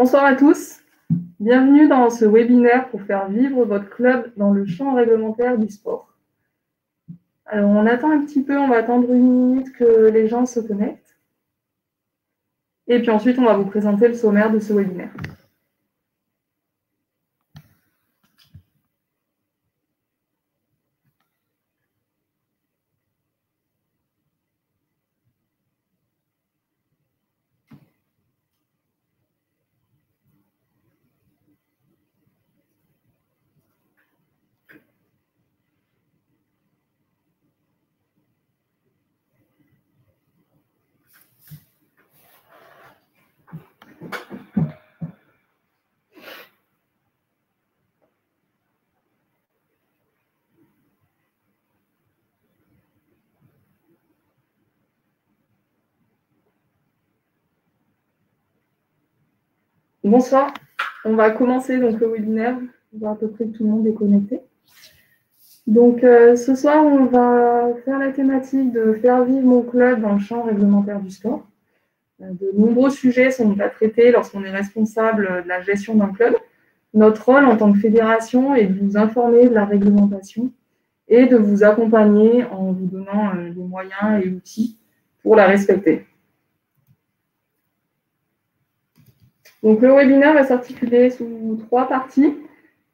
Bonsoir à tous, bienvenue dans ce webinaire pour faire vivre votre club dans le champ réglementaire du sport. Alors on attend un petit peu, on va attendre une minute que les gens se connectent. Et puis ensuite on va vous présenter le sommaire de ce webinaire. Bonsoir, on va commencer donc le webinaire, on voit à peu près que tout le monde est connecté. Donc ce soir, on va faire la thématique de faire vivre mon club dans le champ réglementaire du sport. De nombreux sujets sont à traiter lorsqu'on est responsable de la gestion d'un club. Notre rôle en tant que fédération est de vous informer de la réglementation et de vous accompagner en vous donnant les moyens et outils pour la respecter. Donc, le webinaire va s'articuler sous 3 parties.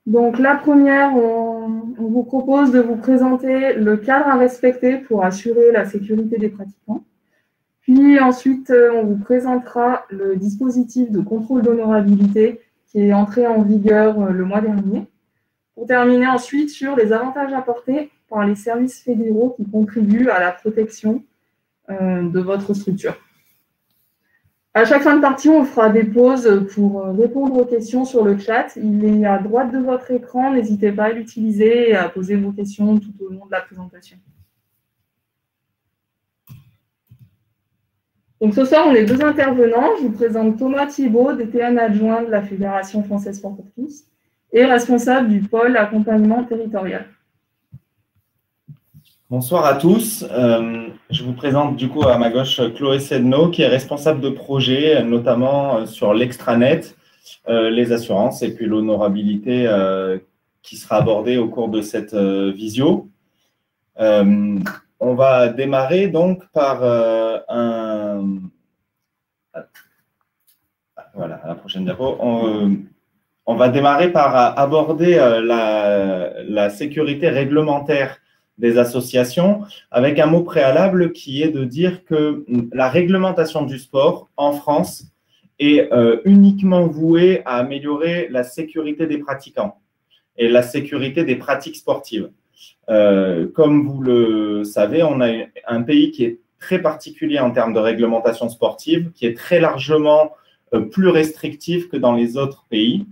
Donc, la première, on vous propose de vous présenter le cadre à respecter pour assurer la sécurité des pratiquants. Puis ensuite, on vous présentera le dispositif de contrôle d'honorabilité qui est entré en vigueur le mois dernier. Pour terminer ensuite sur les avantages apportés par les services fédéraux qui contribuent à la protection de votre structure. À chaque fin de partie, on fera des pauses pour répondre aux questions sur le chat. Il est à droite de votre écran. N'hésitez pas à l'utiliser et à poser vos questions tout au long de la présentation. Donc ce soir, on est 2 intervenants. Je vous présente Thomas Thibault, DTN adjoint de la Fédération française Sport pour tous et responsable du pôle accompagnement territorial. Bonsoir à tous. Je vous présente du coup à ma gauche Chloé Sedno, qui est responsable de projet, notamment sur l'extranet, les assurances et puis l'honorabilité qui sera abordée au cours de cette visio. On va démarrer donc par voilà, la prochaine diapo. On va démarrer par aborder la sécurité réglementaire des associations, avec un mot préalable qui est de dire que la réglementation du sport en France est uniquement vouée à améliorer la sécurité des pratiquants et la sécurité des pratiques sportives. Comme vous le savez, on a un pays qui est très particulier en termes de réglementation sportive, qui est très largement plus restrictif que dans les autres pays.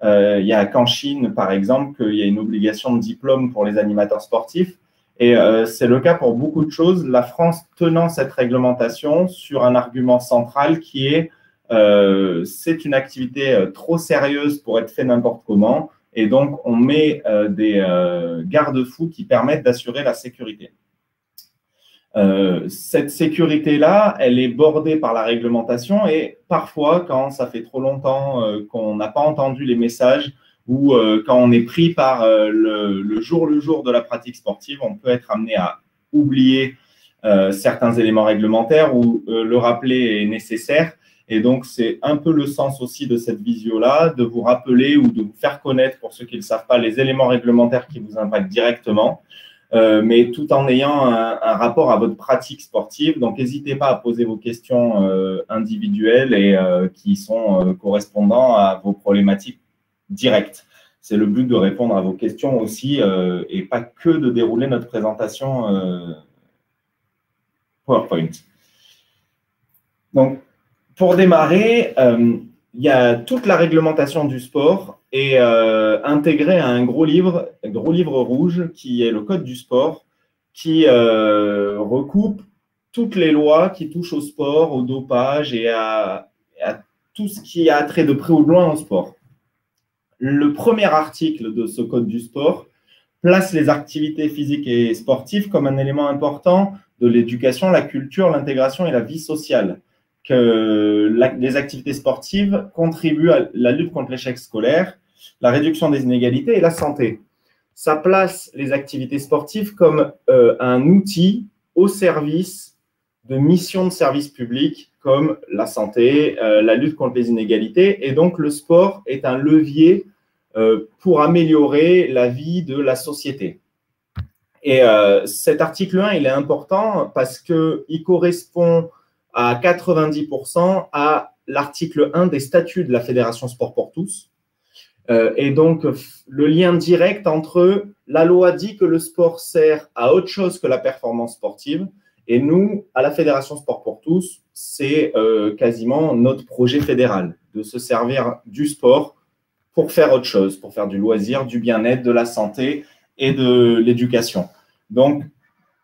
Il n'y a qu'en Chine, par exemple, qu'il y a une obligation de diplôme pour les animateurs sportifs. Et c'est le cas pour beaucoup de choses. La France tenant cette réglementation sur un argument central qui est c'est une activité trop sérieuse pour être fait n'importe comment. Et donc, on met des garde-fous qui permettent d'assurer la sécurité. Cette sécurité-là, elle est bordée par la réglementation et parfois, quand ça fait trop longtemps qu'on n'a pas entendu les messages ou quand on est pris par le jour de la pratique sportive, on peut être amené à oublier certains éléments réglementaires ou le rappeler est nécessaire. Et donc, c'est un peu le sens aussi de cette visio-là, de vous rappeler ou de vous faire connaître, pour ceux qui ne le savent pas, les éléments réglementaires qui vous impactent directement, mais tout en ayant un rapport à votre pratique sportive. Donc, n'hésitez pas à poser vos questions individuelles et qui sont correspondant à vos problématiques directes. C'est le but de répondre à vos questions aussi et pas que de dérouler notre présentation PowerPoint. Donc, pour démarrer, il y a toute la réglementation du sport et intégrée à un gros livre rouge qui est le Code du sport, qui recoupe toutes les lois qui touchent au sport, au dopage et à tout ce qui a trait de près ou de loin au sport. Le premier article de ce Code du sport place les activités physiques et sportives comme un élément important de l'éducation, la culture, l'intégration et la vie sociale. que les activités sportives contribuent à la lutte contre l'échec scolaire, la réduction des inégalités et la santé. Ça place les activités sportives comme un outil au service de missions de service public comme la santé, la lutte contre les inégalités. Et donc, le sport est un levier pour améliorer la vie de la société. Et cet article 1, il est important parce qu'il correspond à 90% à l'article 1 des statuts de la Fédération Sport pour tous. Et donc, le lien direct entre la loi dit que le sport sert à autre chose que la performance sportive. Et nous, à la Fédération Sport pour tous, c'est quasiment notre projet fédéral de se servir du sport pour faire autre chose, pour faire du loisir, du bien-être, de la santé et de l'éducation. Donc,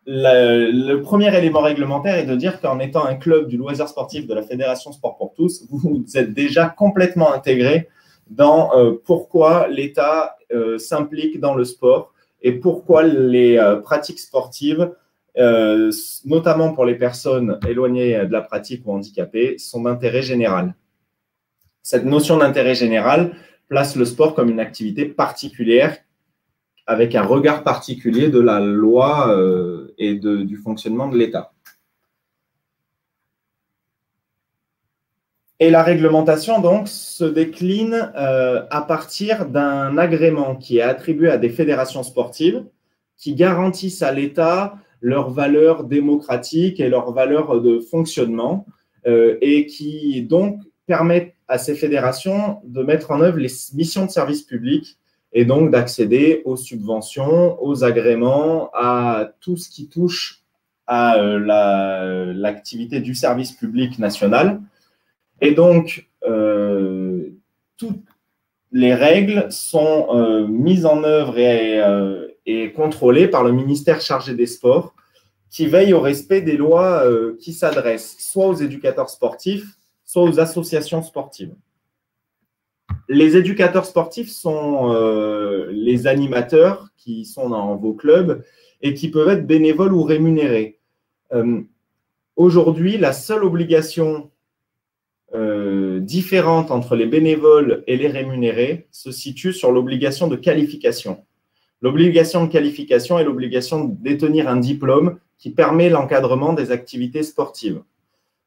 le premier élément réglementaire est de dire qu'en étant un club du loisir sportif de la Fédération Sport pour tous, vous êtes déjà complètement intégré dans pourquoi l'État s'implique dans le sport et pourquoi les pratiques sportives, notamment pour les personnes éloignées de la pratique ou handicapées, sont d'intérêt général. Cette notion d'intérêt général place le sport comme une activité particulière avec un regard particulier de la loi et du fonctionnement de l'État. Et la réglementation, donc, se décline à partir d'un agrément qui est attribué à des fédérations sportives qui garantissent à l'État leurs valeurs démocratiques et leurs valeurs de fonctionnement et qui, donc, permettent à ces fédérations de mettre en œuvre les missions de service public et donc d'accéder aux subventions, aux agréments, à tout ce qui touche à l'activité du service public national. Et donc, toutes les règles sont mises en œuvre et contrôlées par le ministère chargé des sports qui veille au respect des lois qui s'adressent soit aux éducateurs sportifs, soit aux associations sportives. Les éducateurs sportifs sont les animateurs qui sont dans vos clubs et qui peuvent être bénévoles ou rémunérés. Aujourd'hui, la seule obligation différente entre les bénévoles et les rémunérés se situe sur l'obligation de qualification. L'obligation de qualification est l'obligation de détenir un diplôme qui permet l'encadrement des activités sportives.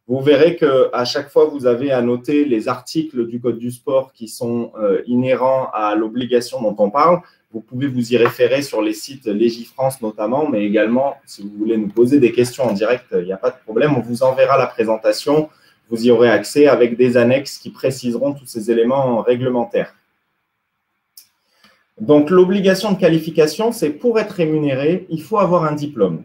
Vous verrez qu'à chaque fois, vous avez à noter les articles du Code du sport qui sont inhérents à l'obligation dont on parle. Vous pouvez vous y référer sur les sites Légifrance notamment, mais également, si vous voulez nous poser des questions en direct, il n'y a pas de problème. On vous enverra la présentation. Vous y aurez accès avec des annexes qui préciseront tous ces éléments réglementaires. Donc, l'obligation de qualification, c'est pour être rémunéré, il faut avoir un diplôme.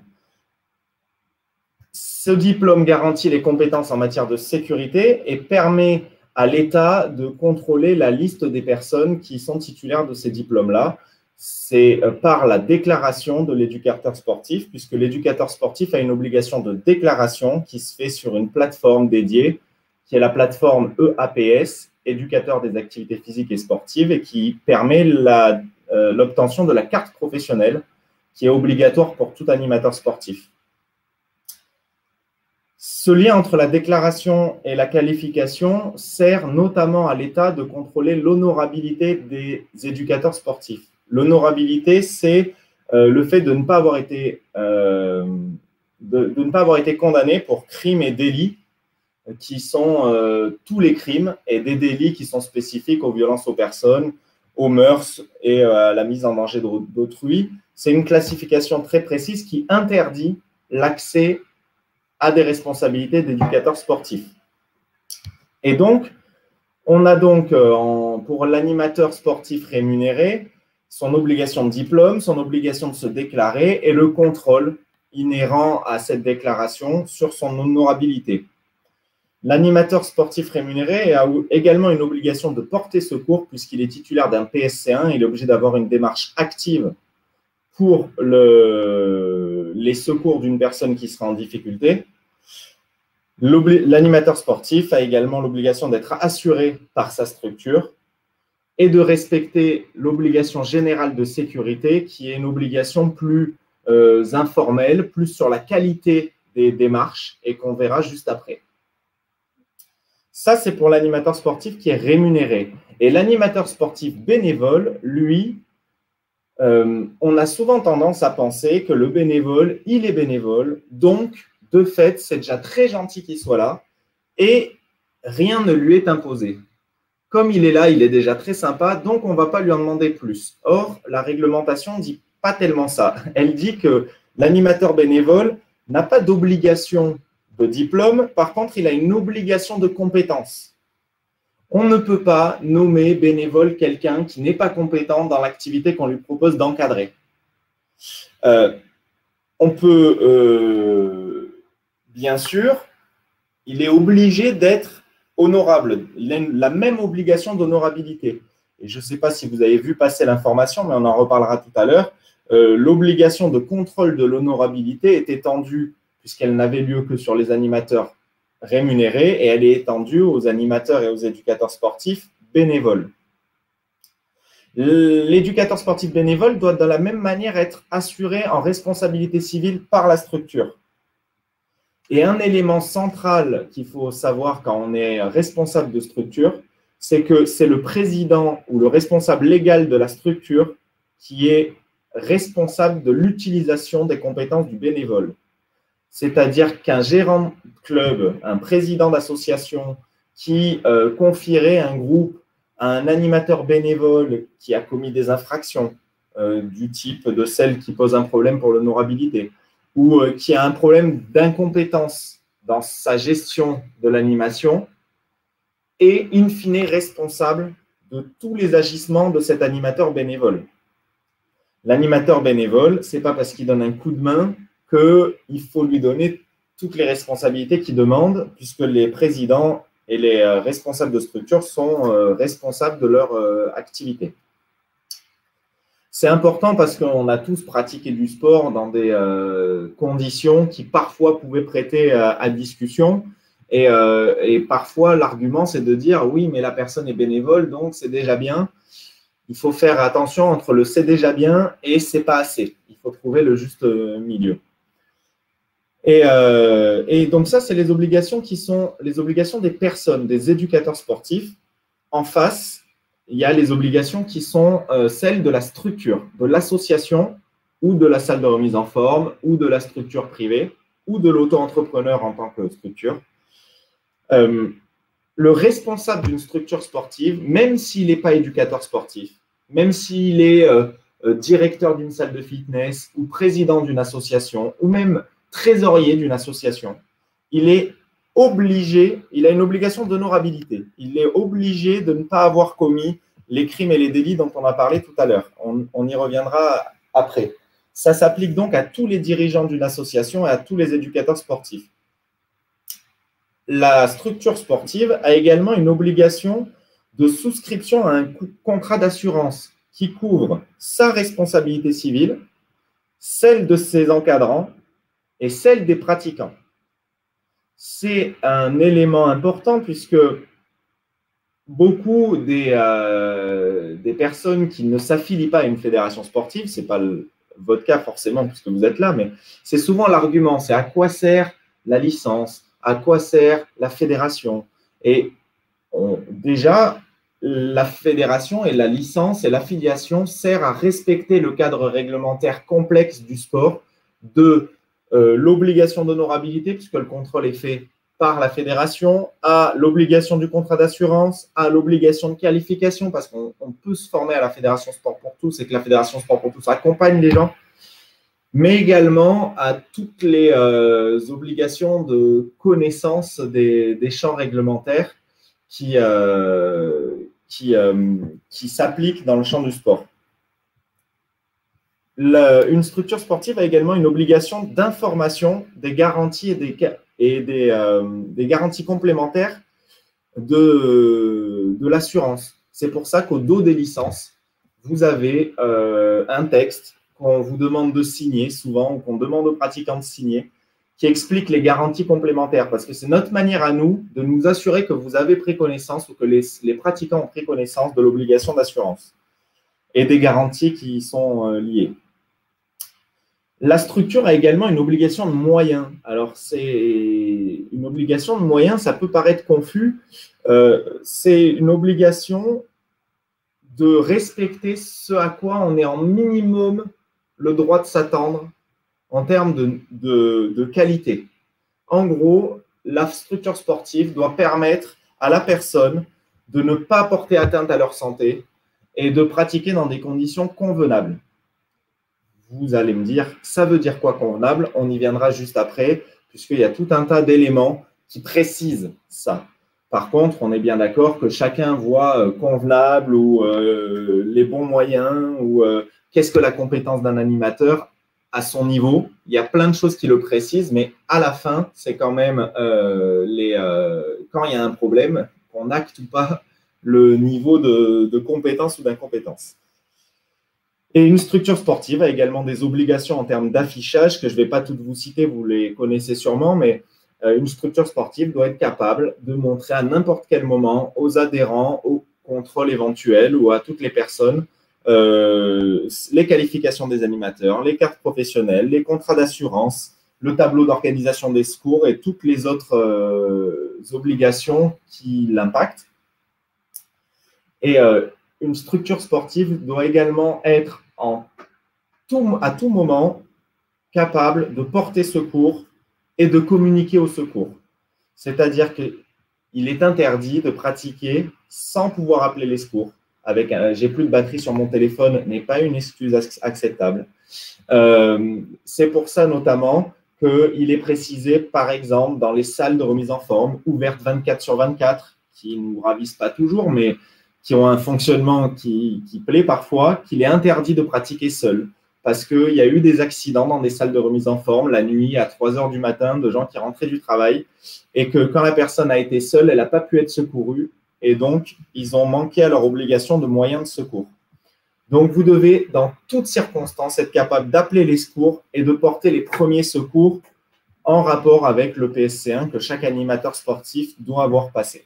Ce diplôme garantit les compétences en matière de sécurité et permet à l'État de contrôler la liste des personnes qui sont titulaires de ces diplômes-là. C'est par la déclaration de l'éducateur sportif, puisque l'éducateur sportif a une obligation de déclaration qui se fait sur une plateforme dédiée, qui est la plateforme EAPS, éducateur des activités physiques et sportives, et qui permet l'obtention de la carte professionnelle, qui est obligatoire pour tout animateur sportif. Ce lien entre la déclaration et la qualification sert notamment à l'État de contrôler l'honorabilité des éducateurs sportifs. L'honorabilité, c'est le fait de ne pas avoir été, condamné pour crimes et délits qui sont tous les crimes et des délits qui sont spécifiques aux violences aux personnes, aux mœurs et à la mise en danger d'autrui. C'est une classification très précise qui interdit l'accès à des responsabilités d'éducateurs sportifs. Et donc, on a donc pour l'animateur sportif rémunéré son obligation de diplôme, son obligation de se déclarer et le contrôle inhérent à cette déclaration sur son honorabilité. L'animateur sportif rémunéré a également une obligation de porter secours puisqu'il est titulaire d'un PSC1, il est obligé d'avoir une démarche active pour les secours d'une personne qui sera en difficulté. L'animateur sportif a également l'obligation d'être assuré par sa structure et de respecter l'obligation générale de sécurité qui est une obligation plus informelle, plus sur la qualité des démarches et qu'on verra juste après. Ça, c'est pour l'animateur sportif qui est rémunéré. Et l'animateur sportif bénévole, lui, on a souvent tendance à penser que le bénévole, il est bénévole, donc de fait, c'est déjà très gentil qu'il soit là et rien ne lui est imposé. Comme il est là, il est déjà très sympa, donc on ne va pas lui en demander plus. Or, la réglementation ne dit pas tellement ça. Elle dit que l'animateur bénévole n'a pas d'obligation de diplôme, par contre, il a une obligation de compétence. On ne peut pas nommer bénévole quelqu'un qui n'est pas compétent dans l'activité qu'on lui propose d'encadrer. On peut, bien sûr, il est obligé d'être honorable. Il a la même obligation d'honorabilité. Et je ne sais pas si vous avez vu passer l'information, mais on en reparlera tout à l'heure. L'obligation de contrôle de l'honorabilité est étendue, puisqu'elle n'avait lieu que sur les animateurs rémunérés, et elle est étendue aux animateurs et aux éducateurs sportifs bénévoles. L'éducateur sportif bénévole doit de la même manière être assuré en responsabilité civile par la structure. Et un élément central qu'il faut savoir quand on est responsable de structure, c'est que c'est le président ou le responsable légal de la structure qui est responsable de l'utilisation des compétences du bénévole. C'est-à-dire qu'un gérant de club, un président d'association qui confierait un groupe à un animateur bénévole qui a commis des infractions du type de celle qui pose un problème pour l'honorabilité ou qui a un problème d'incompétence dans sa gestion de l'animation est in fine responsable de tous les agissements de cet animateur bénévole. L'animateur bénévole, ce n'est pas parce qu'il donne un coup de main qu'il faut lui donner toutes les responsabilités qu'il demande, puisque les présidents et les responsables de structure sont responsables de leur activité. C'est important parce qu'on a tous pratiqué du sport dans des conditions qui parfois pouvaient prêter à discussion. Et parfois, l'argument, c'est de dire « oui, mais la personne est bénévole, donc c'est déjà bien ». Il faut faire attention entre le « c'est déjà bien » et « c'est pas assez ». Il faut trouver le juste milieu. Et donc ça, c'est les obligations qui sont les obligations des personnes, des éducateurs sportifs. En face, il y a les obligations qui sont celles de la structure, de l'association ou de la salle de remise en forme ou de la structure privée ou de l'auto-entrepreneur en tant que structure. Le responsable d'une structure sportive, même s'il n'est pas éducateur sportif, même s'il est directeur d'une salle de fitness ou président d'une association ou même trésorier d'une association, il est obligé, il a une obligation d'honorabilité. Il est obligé de ne pas avoir commis les crimes et les délits dont on a parlé tout à l'heure. On y reviendra après. Ça s'applique donc à tous les dirigeants d'une association et à tous les éducateurs sportifs. La structure sportive a également une obligation de souscription à un contrat d'assurance qui couvre sa responsabilité civile, celle de ses encadrants et celle des pratiquants. C'est un élément important puisque beaucoup des personnes qui ne s'affilient pas à une fédération sportive, ce n'est pas votre cas forcément puisque vous êtes là, mais c'est souvent l'argument, c'est à quoi sert la licence, à quoi sert la fédération. Et déjà, la fédération et la licence et l'affiliation servent à respecter le cadre réglementaire complexe du sport de l'obligation d'honorabilité, puisque le contrôle est fait par la fédération, à l'obligation du contrat d'assurance, à l'obligation de qualification, parce qu'on peut se former à la Fédération Sport pour tous et que la Fédération Sport pour tous accompagne les gens, mais également à toutes les obligations de connaissance des champs réglementaires qui s'appliquent dans le champ du sport. Une structure sportive a également une obligation d'information des garanties et des garanties complémentaires de l'assurance. C'est pour ça qu'au dos des licences, vous avez un texte qu'on vous demande de signer souvent ou qu'on demande aux pratiquants de signer qui explique les garanties complémentaires parce que c'est notre manière à nous de nous assurer que vous avez pris connaissance ou que les pratiquants ont pris connaissance de l'obligation d'assurance et des garanties qui y sont liées. La structure a également une obligation de moyens. Alors, c'est une obligation de moyens, ça peut paraître confus. C'est une obligation de respecter ce à quoi on est en minimum le droit de s'attendre en termes de qualité. En gros, la structure sportive doit permettre à la personne de ne pas porter atteinte à leur santé et de pratiquer dans des conditions convenables. Vous allez me dire, ça veut dire quoi convenable? On y viendra juste après, puisqu'il y a tout un tas d'éléments qui précisent ça. Par contre, on est bien d'accord que chacun voit convenable ou les bons moyens ou qu'est-ce que la compétence d'un animateur à son niveau. Il y a plein de choses qui le précisent, mais à la fin, c'est quand même quand il y a un problème, qu'on acte ou pas le niveau de compétence ou d'incompétence. Et une structure sportive a également des obligations en termes d'affichage que je ne vais pas toutes vous citer, vous les connaissez sûrement, mais une structure sportive doit être capable de montrer à n'importe quel moment aux adhérents, au contrôle éventuel ou à toutes les personnes les qualifications des animateurs, les cartes professionnelles, les contrats d'assurance, le tableau d'organisation des secours et toutes les autres obligations qui l'impactent. Et une structure sportive doit également être à tout moment capable de porter secours et de communiquer au secours. C'est-à-dire qu'il est interdit de pratiquer sans pouvoir appeler les secours. Avec j'ai plus de batterie sur mon téléphone n'est pas une excuse acceptable. C'est pour ça notamment qu'il est précisé, par exemple, dans les salles de remise en forme, ouvertes 24/24, qui ne nous ravissent pas toujours, mais qui ont un fonctionnement qui plaît parfois, qu'il est interdit de pratiquer seul. Parce qu'il y a eu des accidents dans des salles de remise en forme la nuit à 3 heures du matin de gens qui rentraient du travail et que quand la personne a été seule, elle n'a pas pu être secourue et donc ils ont manqué à leur obligation de moyens de secours. Donc vous devez, dans toutes circonstances, être capable d'appeler les secours et de porter les premiers secours en rapport avec le PSC1 que chaque animateur sportif doit avoir passé.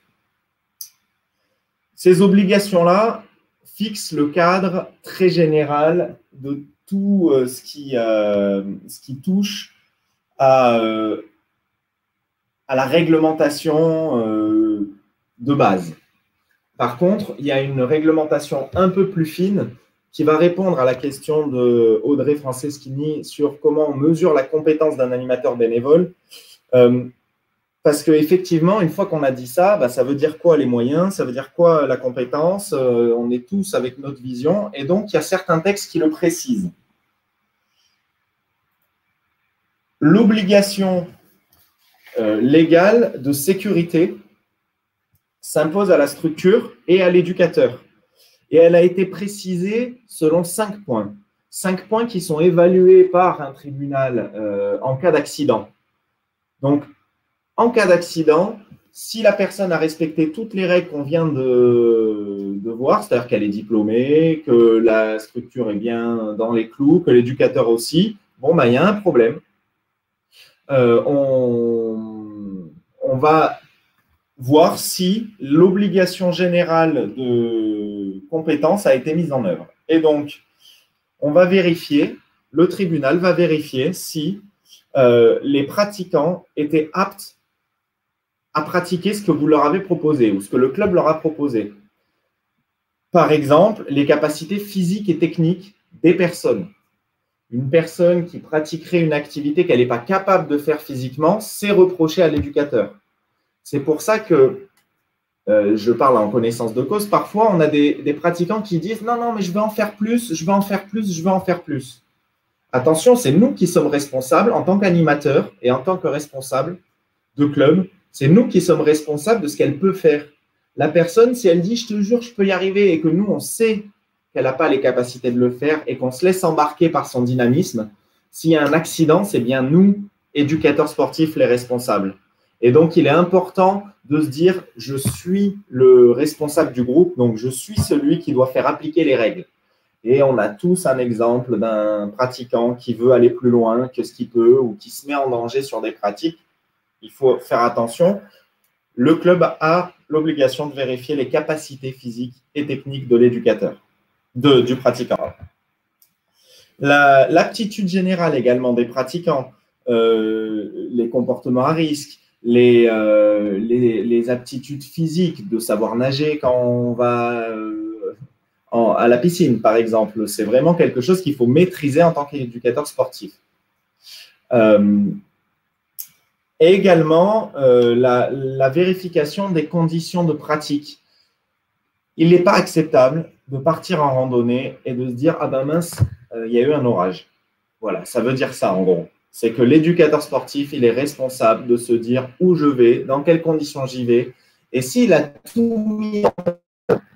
Ces obligations-là fixent le cadre très général de tout ce qui touche à la réglementation de base. Par contre, il y a une réglementation un peu plus fine qui va répondre à la question de Audrey Franceschini sur comment on mesure la compétence d'un animateur bénévole. Parce qu'effectivement, une fois qu'on a dit ça, ça veut dire quoi les moyens, ça veut dire quoi la compétence, on est tous avec notre vision, et donc il y a certains textes qui le précisent. L'obligation légale de sécurité s'impose à la structure et à l'éducateur. Et elle a été précisée selon 5 points. 5 points qui sont évalués par un tribunal en cas d'accident. Donc, en cas d'accident, si la personne a respecté toutes les règles qu'on vient de voir, c'est-à-dire qu'elle est diplômée, que la structure est bien dans les clous, que l'éducateur aussi, bon, il y a un problème. On va voir si l'obligation générale de compétence a été mise en œuvre. Et donc, on va vérifier, le tribunal va vérifier si les pratiquants étaient aptes à pratiquer ce que vous leur avez proposé ou ce que le club leur a proposé. Par exemple, les capacités physiques et techniques des personnes. Une personne qui pratiquerait une activité qu'elle n'est pas capable de faire physiquement, c'est reproché à l'éducateur. C'est pour ça que je parle en connaissance de cause. Parfois, on a des pratiquants qui disent « Non, mais je veux en faire plus, je veux en faire plus, je veux en faire plus ». Attention, c'est nous qui sommes responsables en tant qu'animateurs et en tant que responsables de club. C'est nous qui sommes responsables de ce qu'elle peut faire. La personne, si elle dit « Je te jure, je peux y arriver » et que nous, on sait qu'elle n'a pas les capacités de le faire et qu'on se laisse embarquer par son dynamisme, s'il y a un accident, c'est bien nous, éducateurs sportifs, les responsables. Et donc, il est important de se dire « Je suis le responsable du groupe, donc je suis celui qui doit faire appliquer les règles ». Et on a tous un exemple d'un pratiquant qui veut aller plus loin que ce qu'il peut ou qui se met en danger sur des pratiques. Il faut faire attention. Le club a l'obligation de vérifier les capacités physiques et techniques de l'éducateur, du pratiquant. L'aptitude générale également des pratiquants, les comportements à risque, les aptitudes physiques de savoir nager quand on va à la piscine, par exemple. C'est vraiment quelque chose qu'il faut maîtriser en tant qu'éducateur sportif. Et également, la vérification des conditions de pratique. Il n'est pas acceptable de partir en randonnée et de se dire « Ah ben mince, il y a eu un orage ». Voilà, ça veut dire ça en gros. C'est que l'éducateur sportif, il est responsable de se dire où je vais, dans quelles conditions j'y vais. Et s'il a tout mis à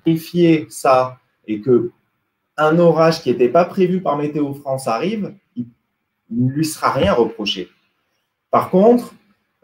vérifier ça et qu'un orage qui n'était pas prévu par Météo France arrive, il ne lui sera rien reproché. Par contre,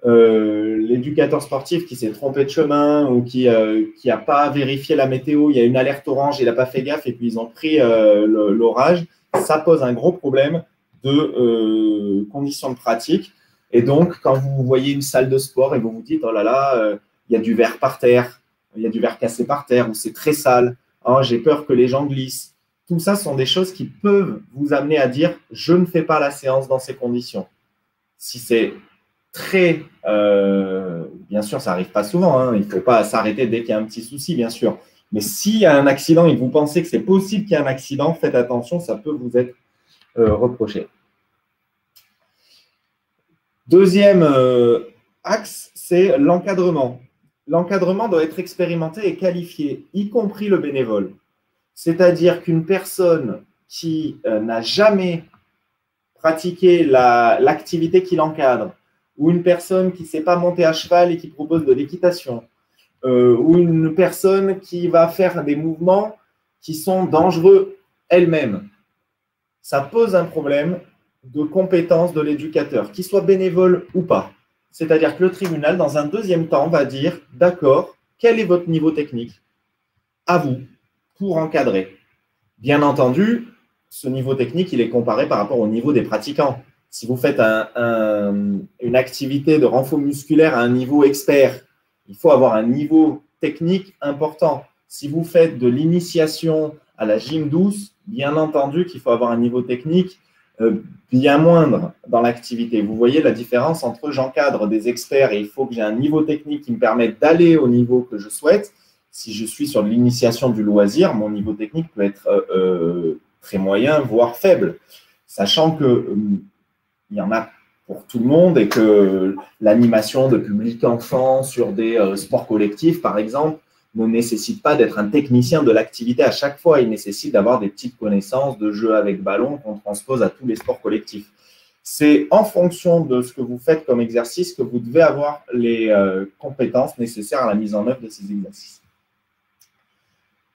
l'éducateur sportif qui s'est trompé de chemin ou qui n'a pas vérifié la météo, il y a une alerte orange, il n'a pas fait gaffe et puis ils ont pris l'orage, ça pose un gros problème de conditions de pratique. Et donc, quand vous voyez une salle de sport et vous vous dites « Oh là là, il y a du verre par terre, il y a du verre cassé par terre ou c'est très sale, oh, j'ai peur que les gens glissent », tout ça sont des choses qui peuvent vous amener à dire « Je ne fais pas la séance dans ces conditions ». Si c'est très… bien sûr, ça n'arrive pas souvent, hein, il ne faut pas s'arrêter dès qu'il y a un petit souci, bien sûr. Mais s'il y a un accident et que vous pensez que c'est possible qu'il y ait un accident, faites attention, ça peut vous être reproché. Deuxième axe, c'est l'encadrement. L'encadrement doit être expérimenté et qualifié, y compris le bénévole. C'est-à-dire qu'une personne qui n'a jamais pratiqué l'activité qui l'encadre, ou une personne qui ne sait pas monter à cheval et qui propose de l'équitation, ou une personne qui va faire des mouvements qui sont dangereux elle-même, ça pose un problème de compétence de l'éducateur, qu'il soit bénévole ou pas. C'est-à-dire que le tribunal, dans un deuxième temps, va dire « D'accord, quel est votre niveau technique? À vous, pour encadrer. » Bien entendu, ce niveau technique, il est comparé par rapport au niveau des pratiquants. Si vous faites une activité de renfort musculaire à un niveau expert, il faut avoir un niveau technique important. Si vous faites de l'initiation à la gym douce, bien entendu qu'il faut avoir un niveau technique bien moindre dans l'activité. Vous voyez la différence entre j'encadre des experts et il faut que j'ai un niveau technique qui me permette d'aller au niveau que je souhaite. Si je suis sur de l'initiation du loisir, mon niveau technique peut être très moyen, voire faible. Sachant que il y en a pour tout le monde et que l'animation de public enfant sur des sports collectifs, par exemple, ne nécessite pas d'être un technicien de l'activité à chaque fois. Il nécessite d'avoir des petites connaissances de jeu avec ballon qu'on transpose à tous les sports collectifs. C'est en fonction de ce que vous faites comme exercice que vous devez avoir les compétences nécessaires à la mise en œuvre de ces exercices.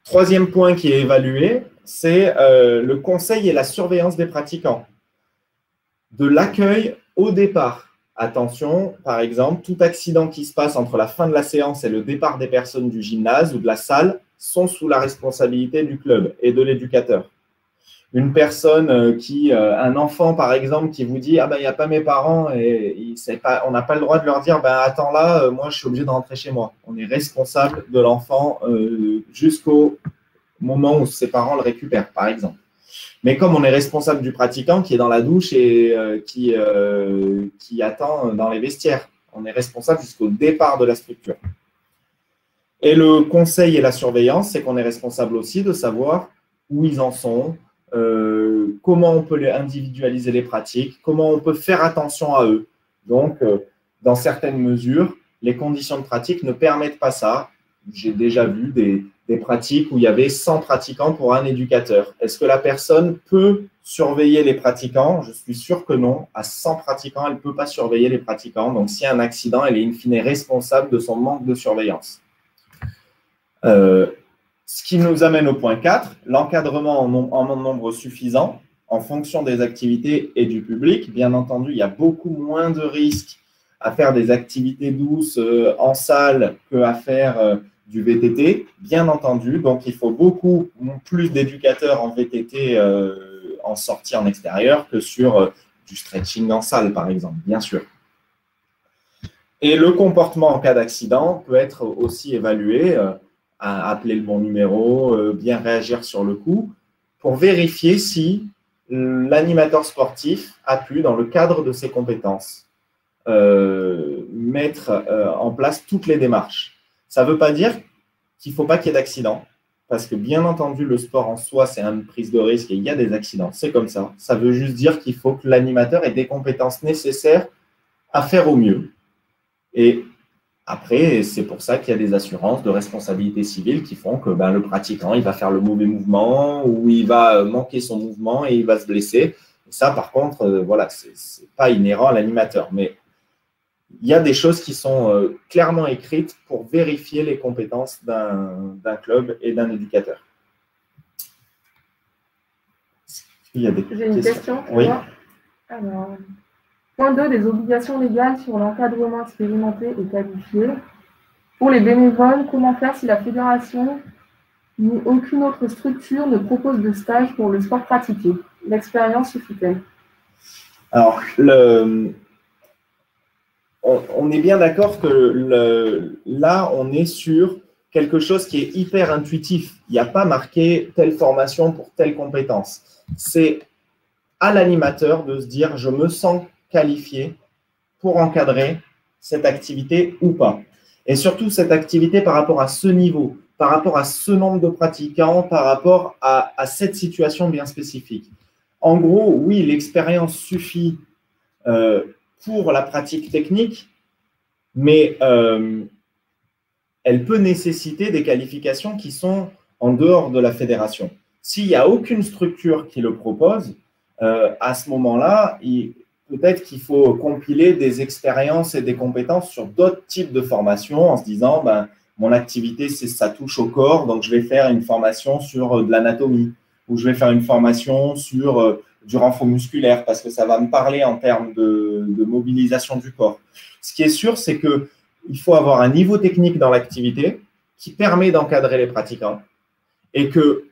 Troisième point qui est évalué, c'est le conseil et la surveillance des pratiquants. De l'accueil au départ. Attention, par exemple, tout accident qui se passe entre la fin de la séance et le départ des personnes du gymnase ou de la salle sont sous la responsabilité du club et de l'éducateur. Une personne un enfant par exemple, qui vous dit « Ah ben, il n'y a pas mes parents et on n'a pas le droit de leur dire « Ben, attends là, moi je suis obligé de rentrer chez moi ». On est responsable de l'enfant jusqu'au moment où ses parents le récupèrent, par exemple. Mais comme on est responsable du pratiquant qui est dans la douche et qui attend dans les vestiaires, on est responsable jusqu'au départ de la structure. Et le conseil et la surveillance, c'est qu'on est responsable aussi de savoir où ils en sont, comment on peut individualiser les pratiques, comment on peut faire attention à eux. Donc, dans certaines mesures, les conditions de pratique ne permettent pas ça. J'ai déjà vu des pratiques où il y avait 100 pratiquants pour un éducateur. Est-ce que la personne peut surveiller les pratiquants? Je suis sûr que non. À 100 pratiquants, elle ne peut pas surveiller les pratiquants. Donc, s'il y a un accident, elle est in fine responsable de son manque de surveillance. Ce qui nous amène au point 4, l'encadrement en nombre suffisant en fonction des activités et du public. Bien entendu, il y a beaucoup moins de risques à faire des activités douces en salle qu'à faire du VTT, bien entendu. Donc, il faut beaucoup plus d'éducateurs en VTT en sortie en extérieur que sur du stretching en salle, par exemple, bien sûr. Et le comportement en cas d'accident peut être aussi évalué, à appeler le bon numéro, bien réagir sur le coup, pour vérifier si l'animateur sportif a pu, dans le cadre de ses compétences, mettre en place toutes les démarches. Ça ne veut pas dire qu'il ne faut pas qu'il y ait d'accidents, parce que bien entendu, le sport en soi, c'est une prise de risque et il y a des accidents, c'est comme ça. Ça veut juste dire qu'il faut que l'animateur ait des compétences nécessaires à faire au mieux. Et après, c'est pour ça qu'il y a des assurances de responsabilité civile qui font que le pratiquant, il va faire le mauvais mouvement ou il va manquer son mouvement et il va se blesser. Et ça, par contre, voilà, ce n'est pas inhérent à l'animateur. Mais il y a des choses qui sont clairement écrites pour vérifier les compétences d'un club et d'un éducateur. J'ai une question. Oui. Alors, point 2, des obligations légales sur l'encadrement expérimenté et qualifié. Pour les bénévoles, comment faire si la fédération ni aucune autre structure ne propose de stage pour le sport pratiqué? L'expérience suffit-elle? Alors, on est bien d'accord que là, on est sur quelque chose qui est hyper intuitif. Il n'y a pas marqué telle formation pour telle compétence. C'est à l'animateur de se dire « je me sens qualifié pour encadrer cette activité ou pas ». Et surtout, cette activité par rapport à ce niveau, par rapport à ce nombre de pratiquants, par rapport à cette situation bien spécifique. En gros, oui, l'expérience suffit pour la pratique technique, mais elle peut nécessiter des qualifications qui sont en dehors de la fédération. S'il n'y a aucune structure qui le propose, à ce moment-là, peut-être qu'il faut compiler des expériences et des compétences sur d'autres types de formations en se disant mon activité, ça touche au corps, donc je vais faire une formation sur de l'anatomie ou je vais faire une formation sur du renfort musculaire parce que ça va me parler en termes de mobilisation du corps. Ce qui est sûr, c'est qu'il faut avoir un niveau technique dans l'activité qui permet d'encadrer les pratiquants et qu'il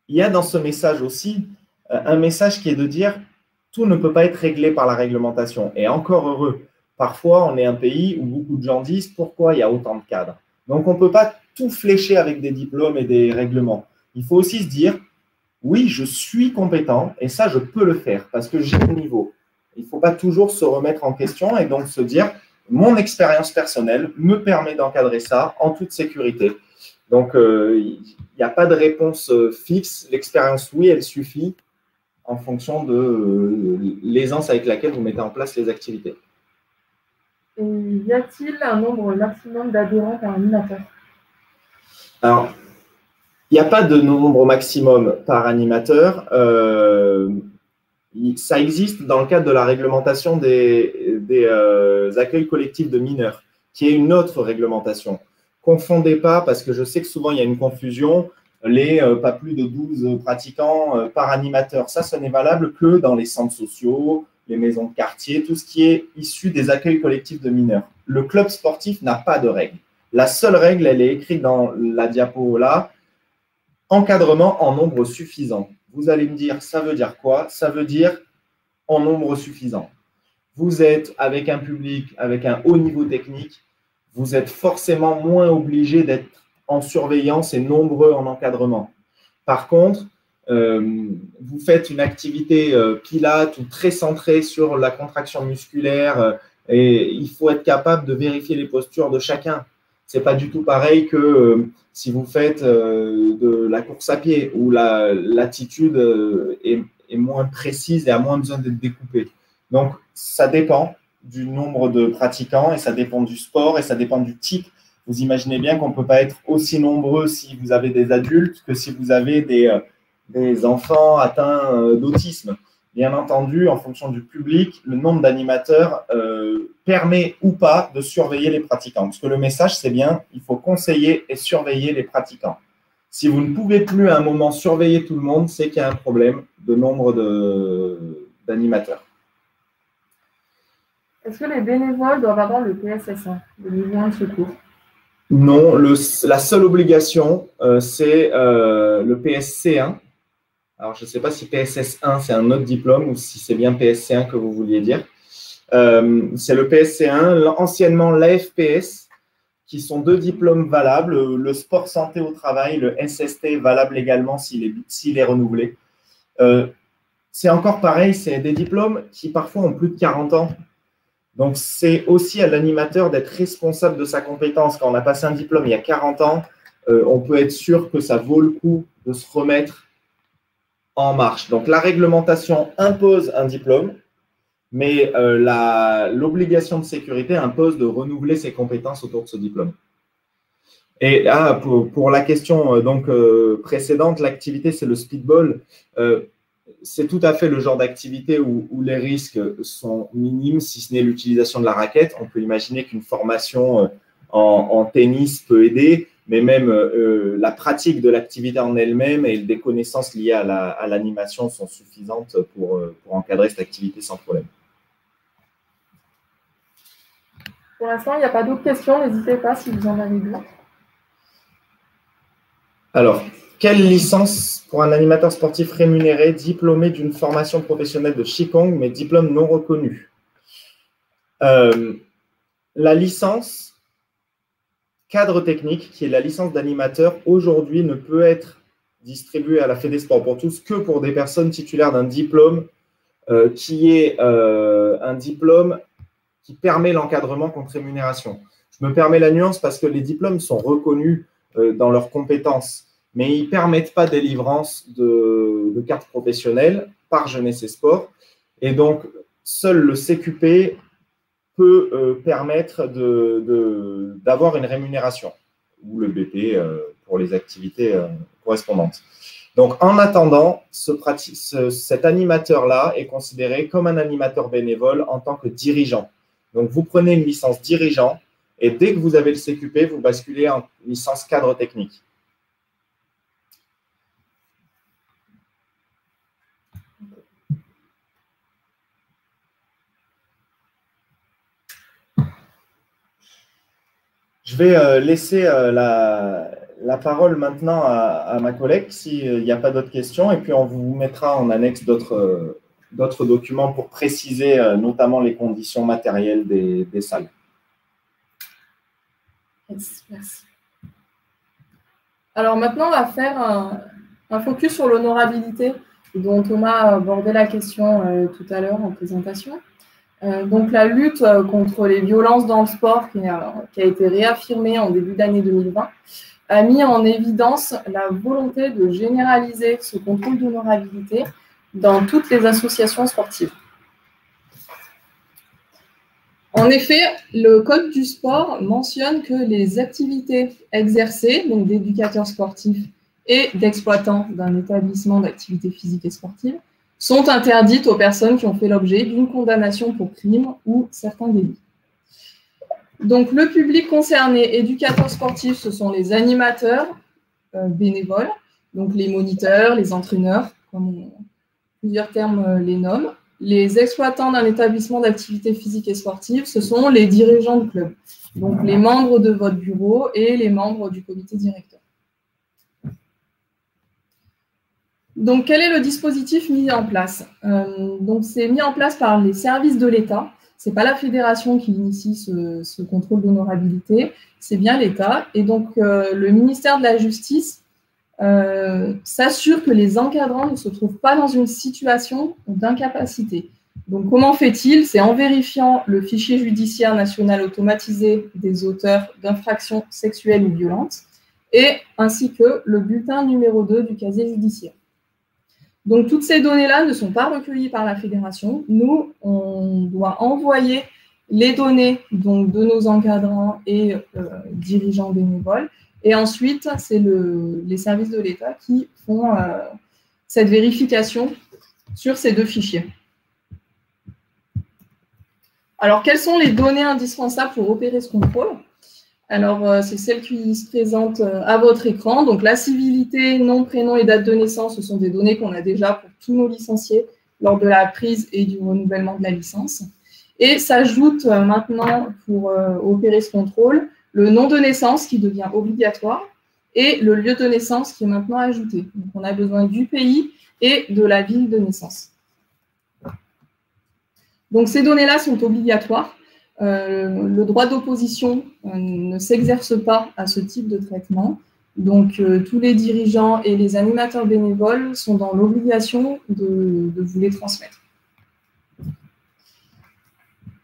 y a dans ce message aussi un message qui est de dire tout ne peut pas être réglé par la réglementation. Et encore heureux, parfois on est un pays où beaucoup de gens disent pourquoi il y a autant de cadres. Donc on ne peut pas tout flécher avec des diplômes et des règlements. Il faut aussi se dire oui, je suis compétent et ça, je peux le faire parce que j'ai le niveau. Il ne faut pas toujours se remettre en question et donc se dire mon expérience personnelle me permet d'encadrer ça en toute sécurité. Donc, il n'y a pas de réponse fixe. L'expérience, oui, elle suffit en fonction de l'aisance avec laquelle vous mettez en place les activités. Et y a-t-il un nombre maximum d'adhérents par animateur? Alors, il n'y a pas de nombre maximum par animateur. Ça existe dans le cadre de la réglementation des accueils collectifs de mineurs, qui est une autre réglementation. Confondez pas, parce que je sais que souvent il y a une confusion, pas plus de 12 pratiquants par animateur. Ça, ce n'est valable que dans les centres sociaux, les maisons de quartier, tout ce qui est issu des accueils collectifs de mineurs. Le club sportif n'a pas de règle. La seule règle, elle est écrite dans la diapo là, encadrement en nombre suffisant. Vous allez me dire, ça veut dire quoi? Ça veut dire en nombre suffisant. Vous êtes avec un public, avec un haut niveau technique, vous êtes forcément moins obligé d'être en surveillance et nombreux en encadrement. Par contre, vous faites une activité pilate ou très centrée sur la contraction musculaire et il faut être capable de vérifier les postures de chacun. Ce n'est pas du tout pareil que si vous faites de la course à pied où l'attitude est moins précise et a moins besoin d'être découpée. Donc, ça dépend du nombre de pratiquants et ça dépend du sport et ça dépend du type. Vous imaginez bien qu'on ne peut pas être aussi nombreux si vous avez des adultes que si vous avez des enfants atteints d'autisme. Bien entendu, en fonction du public, le nombre d'animateurs permet ou pas de surveiller les pratiquants. Parce que le message, c'est bien, il faut conseiller et surveiller les pratiquants. Si vous ne pouvez plus à un moment surveiller tout le monde, c'est qu'il y a un problème de nombre d'animateurs. Est-ce que les bénévoles doivent avoir le PSS1, le niveau 1 de secours? Non, la seule obligation, c'est le PSC1. Alors, je ne sais pas si PSS1, c'est un autre diplôme ou si c'est bien PSC1 que vous vouliez dire. C'est le PSC1, anciennement l'AFPS, qui sont deux diplômes valables. Le sport santé au travail, le SST, valable également s'il est renouvelé. c'est encore pareil, c'est des diplômes qui parfois ont plus de 40 ans. Donc, c'est aussi à l'animateur d'être responsable de sa compétence. Quand on a passé un diplôme il y a 40 ans, on peut être sûr que ça vaut le coup de se remettre en marche. Donc, la réglementation impose un diplôme, mais l'obligation de sécurité impose de renouveler ses compétences autour de ce diplôme. Et pour la question précédente, l'activité, c'est le speedball. C'est tout à fait le genre d'activité où les risques sont minimes, si ce n'est l'utilisation de la raquette. On peut imaginer qu'une formation en tennis peut aider, mais même la pratique de l'activité en elle-même et des connaissances liées à l'animation sont suffisantes pour encadrer cette activité sans problème. Pour l'instant, il n'y a pas d'autres questions. N'hésitez pas si vous en avez d'autres. Alors, quelle licence pour un animateur sportif rémunéré diplômé d'une formation professionnelle de Qigong, mais diplôme non reconnu? La licence cadre technique, qui est la licence d'animateur, aujourd'hui ne peut être distribuée à la Fédé Sport pour tous que pour des personnes titulaires d'un diplôme qui est un diplôme qui permet l'encadrement contre rémunération. Je me permets la nuance parce que les diplômes sont reconnus dans leurs compétences, mais ils ne permettent pas délivrance de cartes professionnelles par Jeunesse et Sport. Et donc, seul le CQP peut permettre d'avoir une rémunération, ou le BP pour les activités correspondantes. Donc, en attendant, cet animateur-là est considéré comme un animateur bénévole en tant que dirigeant. Donc, vous prenez une licence dirigeant et dès que vous avez le CQP, vous basculez en licence cadre technique. Je vais laisser la parole maintenant à ma collègue s'il n'y a pas d'autres questions, et puis on vous mettra en annexe d'autres documents pour préciser notamment les conditions matérielles des salles. Yes, merci. Alors maintenant, on va faire un focus sur l'honorabilité, dont Thomas a abordé la question tout à l'heure en présentation. Donc la lutte contre les violences dans le sport, qui a été réaffirmée en début d'année 2020, a mis en évidence la volonté de généraliser ce contrôle d'honorabilité dans toutes les associations sportives. En effet, le Code du sport mentionne que les activités exercées, donc d'éducateurs sportifs et d'exploitants d'un établissement d'activité physique et sportive, sont interdites aux personnes qui ont fait l'objet d'une condamnation pour crime ou certains délits. Donc, le public concerné, éducateurs sportifs, ce sont les animateurs bénévoles, donc les moniteurs, les entraîneurs, comme plusieurs termes les nomment. Les exploitants d'un établissement d'activité physique et sportive, ce sont les dirigeants du club, donc les membres de votre bureau et les membres du comité directeur. Donc, quel est le dispositif mis en place? Donc, c'est mis en place par les services de l'État. Ce n'est pas la fédération qui initie ce contrôle d'honorabilité, c'est bien l'État. Et donc, le ministère de la Justice s'assure que les encadrants ne se trouvent pas dans une situation d'incapacité. Donc, comment fait-il? C'est en vérifiant le fichier judiciaire national automatisé des auteurs d'infractions sexuelles ou violentes, et ainsi que le bulletin numéro 2 du casier judiciaire. Donc, toutes ces données-là ne sont pas recueillies par la fédération. Nous, on doit envoyer les données donc, de nos encadrants et dirigeants bénévoles. Et ensuite, c'est les services de l'État qui font cette vérification sur ces deux fichiers. Alors, quelles sont les données indispensables pour opérer ce contrôle? Alors, c'est celle qui se présente à votre écran. Donc, la civilité, nom, prénom et date de naissance, ce sont des données qu'on a déjà pour tous nos licenciés lors de la prise et du renouvellement de la licence. Et s'ajoute maintenant, pour opérer ce contrôle, le nom de naissance qui devient obligatoire et le lieu de naissance qui est maintenant ajouté. Donc, on a besoin du pays et de la ville de naissance. Donc, ces données-là sont obligatoires. Le droit d'opposition ne s'exerce pas à ce type de traitement. Donc, tous les dirigeants et les animateurs bénévoles sont dans l'obligation de vous les transmettre.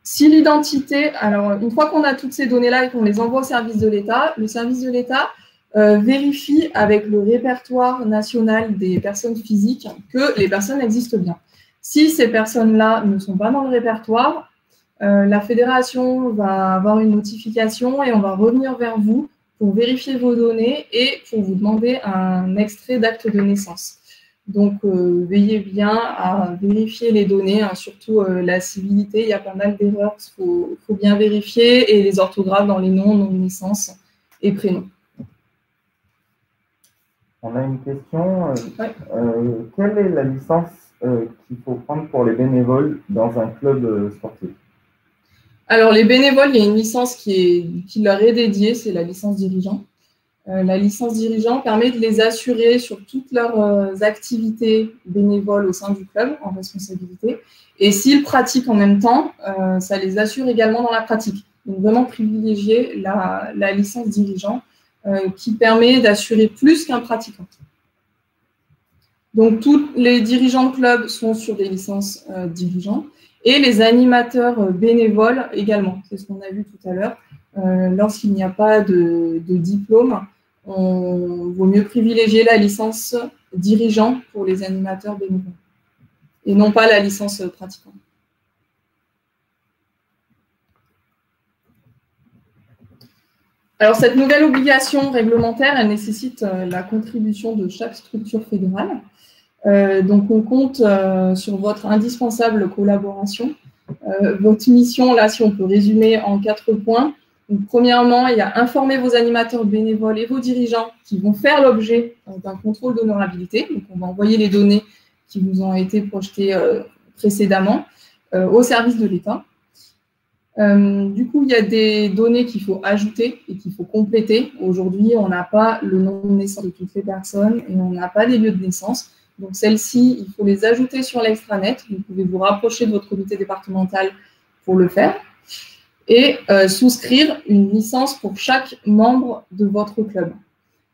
Si l'identité, alors une fois qu'on a toutes ces données-là et qu'on les envoie au service de l'État, le service de l'État vérifie avec le répertoire national des personnes physiques que les personnes existent bien. Si ces personnes-là ne sont pas dans le répertoire, la fédération va avoir une notification et on va revenir vers vous pour vérifier vos données et pour vous demander un extrait d'acte de naissance. Donc, veillez bien à vérifier les données, hein, surtout la civilité. Il y a pas mal d'erreurs qu'il faut bien vérifier, et les orthographes dans les noms, nom de naissance et prénoms. On a une question. Ouais. Quelle est la licence qu'il faut prendre pour les bénévoles dans un club sportif? Alors, les bénévoles, il y a une licence qui leur est dédiée, c'est la licence dirigeant. La licence dirigeant permet de les assurer sur toutes leurs activités bénévoles au sein du club en responsabilité. Et s'ils pratiquent en même temps, ça les assure également dans la pratique. Donc vraiment privilégier la licence dirigeant qui permet d'assurer plus qu'un pratiquant. Donc tous les dirigeants de club sont sur des licences dirigeants et les animateurs bénévoles également. C'est ce qu'on a vu tout à l'heure. Lorsqu'il n'y a pas de diplôme, on vaut mieux privilégier la licence dirigeant pour les animateurs bénévoles et non pas la licence pratiquant. Alors, cette nouvelle obligation réglementaire, elle nécessite la contribution de chaque structure fédérale. Donc, on compte sur votre indispensable collaboration. Votre mission, là, si on peut résumer en 4 points. Donc, premièrement, il y a informer vos animateurs bénévoles et vos dirigeants qui vont faire l'objet d'un contrôle d'honorabilité. Donc, on va envoyer les données qui vous ont été projetées précédemment au service de l'État. Du coup, il y a des données qu'il faut ajouter et qu'il faut compléter. Aujourd'hui, on n'a pas le nom de naissance de toutes les personnes et on n'a pas des lieux de naissance. Donc, celles-ci, il faut les ajouter sur l'extranet. Vous pouvez vous rapprocher de votre comité départemental pour le faire. Et souscrire une licence pour chaque membre de votre club.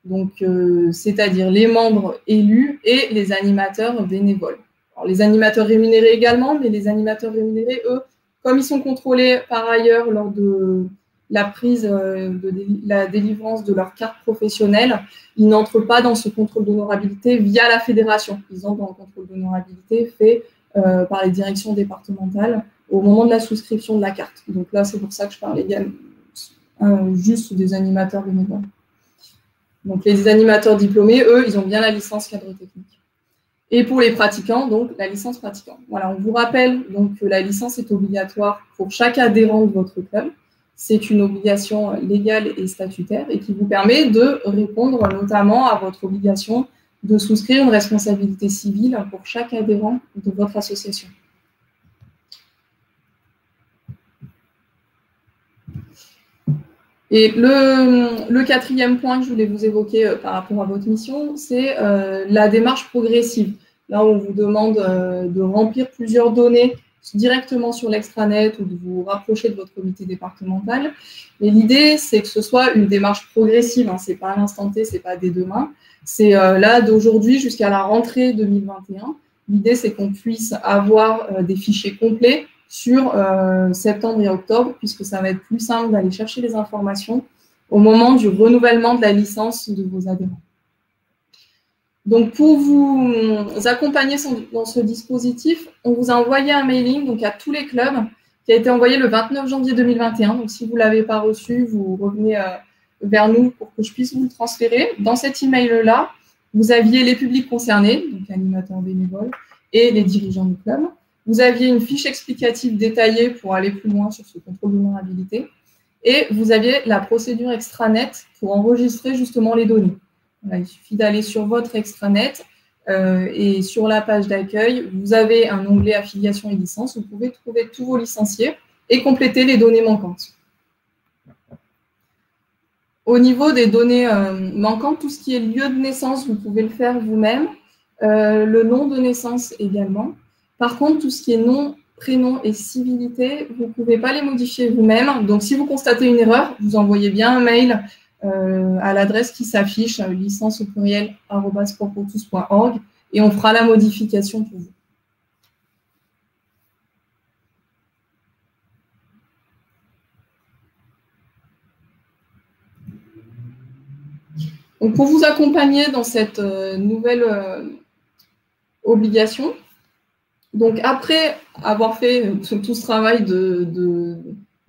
Donc, c'est-à-dire les membres élus et les animateurs bénévoles. Alors, les animateurs rémunérés également, mais les animateurs rémunérés, eux, comme ils sont contrôlés par ailleurs lors de la prise de la délivrance de leur carte professionnelle, ils n'entrent pas dans ce contrôle d'honorabilité via la fédération. Ils entrent dans le contrôle d'honorabilité fait par les directions départementales au moment de la souscription de la carte. Donc là, c'est pour ça que je parle également juste des animateurs bénévoles. Donc les animateurs diplômés, eux, ils ont bien la licence cadre technique. Et pour les pratiquants, donc la licence pratiquant. Voilà, on vous rappelle donc que la licence est obligatoire pour chaque adhérent de votre club. C'est une obligation légale et statutaire et qui vous permet de répondre notamment à votre obligation de souscrire une responsabilité civile pour chaque adhérent de votre association. Et le quatrième point que je voulais vous évoquer par rapport à votre mission, c'est la démarche progressive. Là, on vous demande de remplir plusieurs données directement sur l'extranet ou de vous rapprocher de votre comité départemental. Et l'idée, c'est que ce soit une démarche progressive. Hein, ce n'est pas à l'instant T, ce n'est pas dès demain. C'est là, d'aujourd'hui jusqu'à la rentrée 2021. L'idée, c'est qu'on puisse avoir des fichiers complets sur septembre et octobre, puisque ça va être plus simple d'aller chercher les informations au moment du renouvellement de la licence de vos adhérents. Donc, pour vous accompagner dans ce dispositif, on vous a envoyé un mailing donc, à tous les clubs qui a été envoyé le 29 janvier 2021. Donc, si vous ne l'avez pas reçu, vous revenez vers nous pour que je puisse vous le transférer. Dans cet email-là, vous aviez les publics concernés, donc animateurs bénévoles, et les dirigeants du club. Vous aviez une fiche explicative détaillée pour aller plus loin sur ce contrôle d'honorabilité. Et vous aviez la procédure extranet pour enregistrer justement les données. Voilà, il suffit d'aller sur votre extranet et sur la page d'accueil, vous avez un onglet affiliation et licence. Vous pouvez trouver tous vos licenciés et compléter les données manquantes. Au niveau des données manquantes, tout ce qui est lieu de naissance, vous pouvez le faire vous-même. Le nom de naissance également. Par contre, tout ce qui est nom, prénom et civilité, vous ne pouvez pas les modifier vous-même. Donc, si vous constatez une erreur, vous envoyez bien un mail à l'adresse qui s'affiche, licence au pluriel @sportpourtous.org, et on fera la modification pour vous. Donc, pour vous accompagner dans cette nouvelle obligation, donc après avoir fait tout ce travail de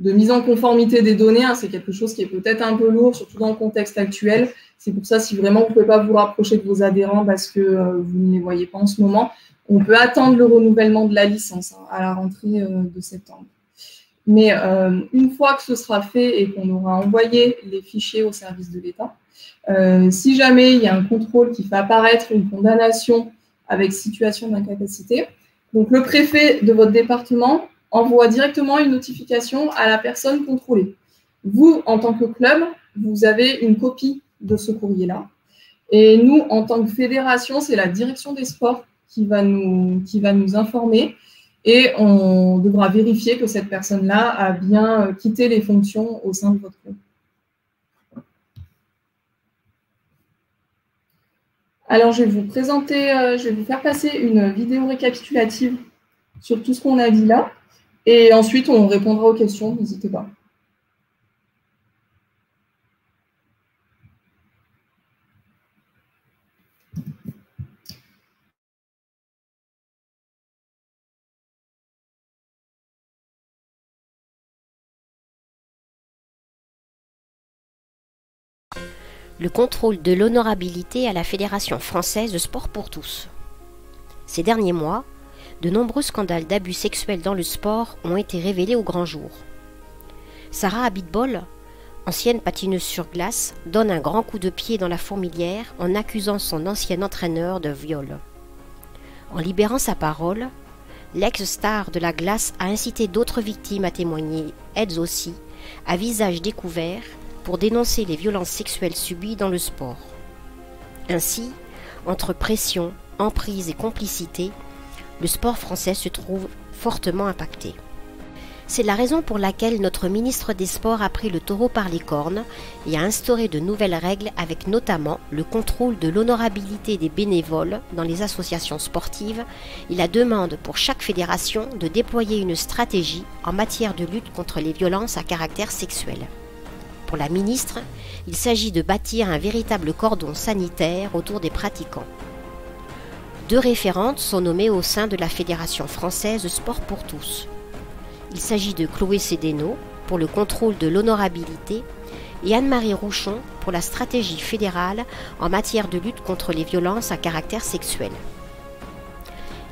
mise en conformité des données, c'est quelque chose qui est peut-être un peu lourd, surtout dans le contexte actuel. C'est pour ça, si vraiment vous ne pouvez pas vous rapprocher de vos adhérents parce que vous ne les voyez pas en ce moment, on peut attendre le renouvellement de la licence à la rentrée de septembre. Mais une fois que ce sera fait et qu'on aura envoyé les fichiers au service de l'État, si jamais il y a un contrôle qui fait apparaître une condamnation avec situation d'incapacité, donc le préfet de votre département envoie directement une notification à la personne contrôlée. Vous, en tant que club, vous avez une copie de ce courrier-là. Et nous, en tant que fédération, c'est la direction des sports qui va nous informer, et on devra vérifier que cette personne-là a bien quitté les fonctions au sein de votre club. Alors, je vais vous présenter, je vais vous faire passer une vidéo récapitulative sur tout ce qu'on a dit là. Et ensuite, on répondra aux questions, n'hésitez pas. Le contrôle de l'honorabilité à la Fédération française de sport pour tous. Ces derniers mois, de nombreux scandales d'abus sexuels dans le sport ont été révélés au grand jour. Sarah Abitbol, ancienne patineuse sur glace, donne un grand coup de pied dans la fourmilière en accusant son ancien entraîneur de viol. En libérant sa parole, l'ex-star de la glace a incité d'autres victimes à témoigner, elles aussi, à visage découvert, pour dénoncer les violences sexuelles subies dans le sport. Ainsi, entre pression, emprise et complicité, le sport français se trouve fortement impacté. C'est la raison pour laquelle notre ministre des Sports a pris le taureau par les cornes et a instauré de nouvelles règles avec notamment le contrôle de l'honorabilité des bénévoles dans les associations sportives et la demande pour chaque fédération de déployer une stratégie en matière de lutte contre les violences à caractère sexuel. Pour la ministre, il s'agit de bâtir un véritable cordon sanitaire autour des pratiquants. 2 référentes sont nommées au sein de la Fédération française de sport pour tous. Il s'agit de Chloé Cédeno pour le contrôle de l'honorabilité et Anne-Marie Rouchon pour la stratégie fédérale en matière de lutte contre les violences à caractère sexuel.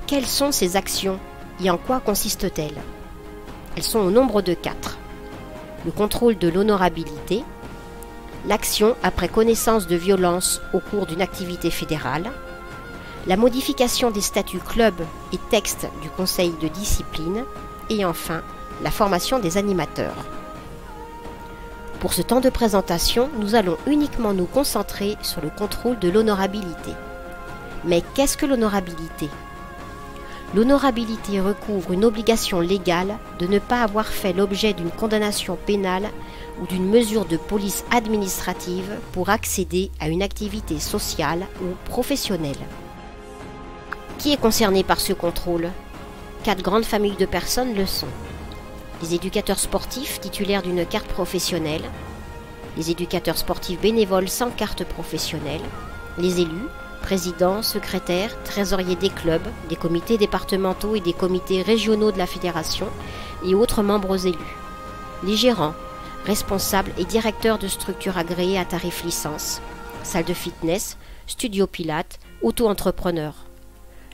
Quelles sont ces actions et en quoi consistent-elles? Elles sont au nombre de 4. Le contrôle de l'honorabilité, l'action après connaissance de violences au cours d'une activité fédérale, la modification des statuts clubs et textes du conseil de discipline, et enfin, la formation des animateurs. Pour ce temps de présentation, nous allons uniquement nous concentrer sur le contrôle de l'honorabilité. Mais qu'est-ce que l'honorabilité? L'honorabilité recouvre une obligation légale de ne pas avoir fait l'objet d'une condamnation pénale ou d'une mesure de police administrative pour accéder à une activité sociale ou professionnelle. Qui est concerné par ce contrôle? 4 grandes familles de personnes le sont. Les éducateurs sportifs titulaires d'une carte professionnelle, les éducateurs sportifs bénévoles sans carte professionnelle, les élus, présidents, secrétaires, trésoriers des clubs, des comités départementaux et des comités régionaux de la fédération et autres membres élus, les gérants, responsables et directeurs de structures agréées à tarif licence, salles de fitness, studios pilates, auto-entrepreneurs.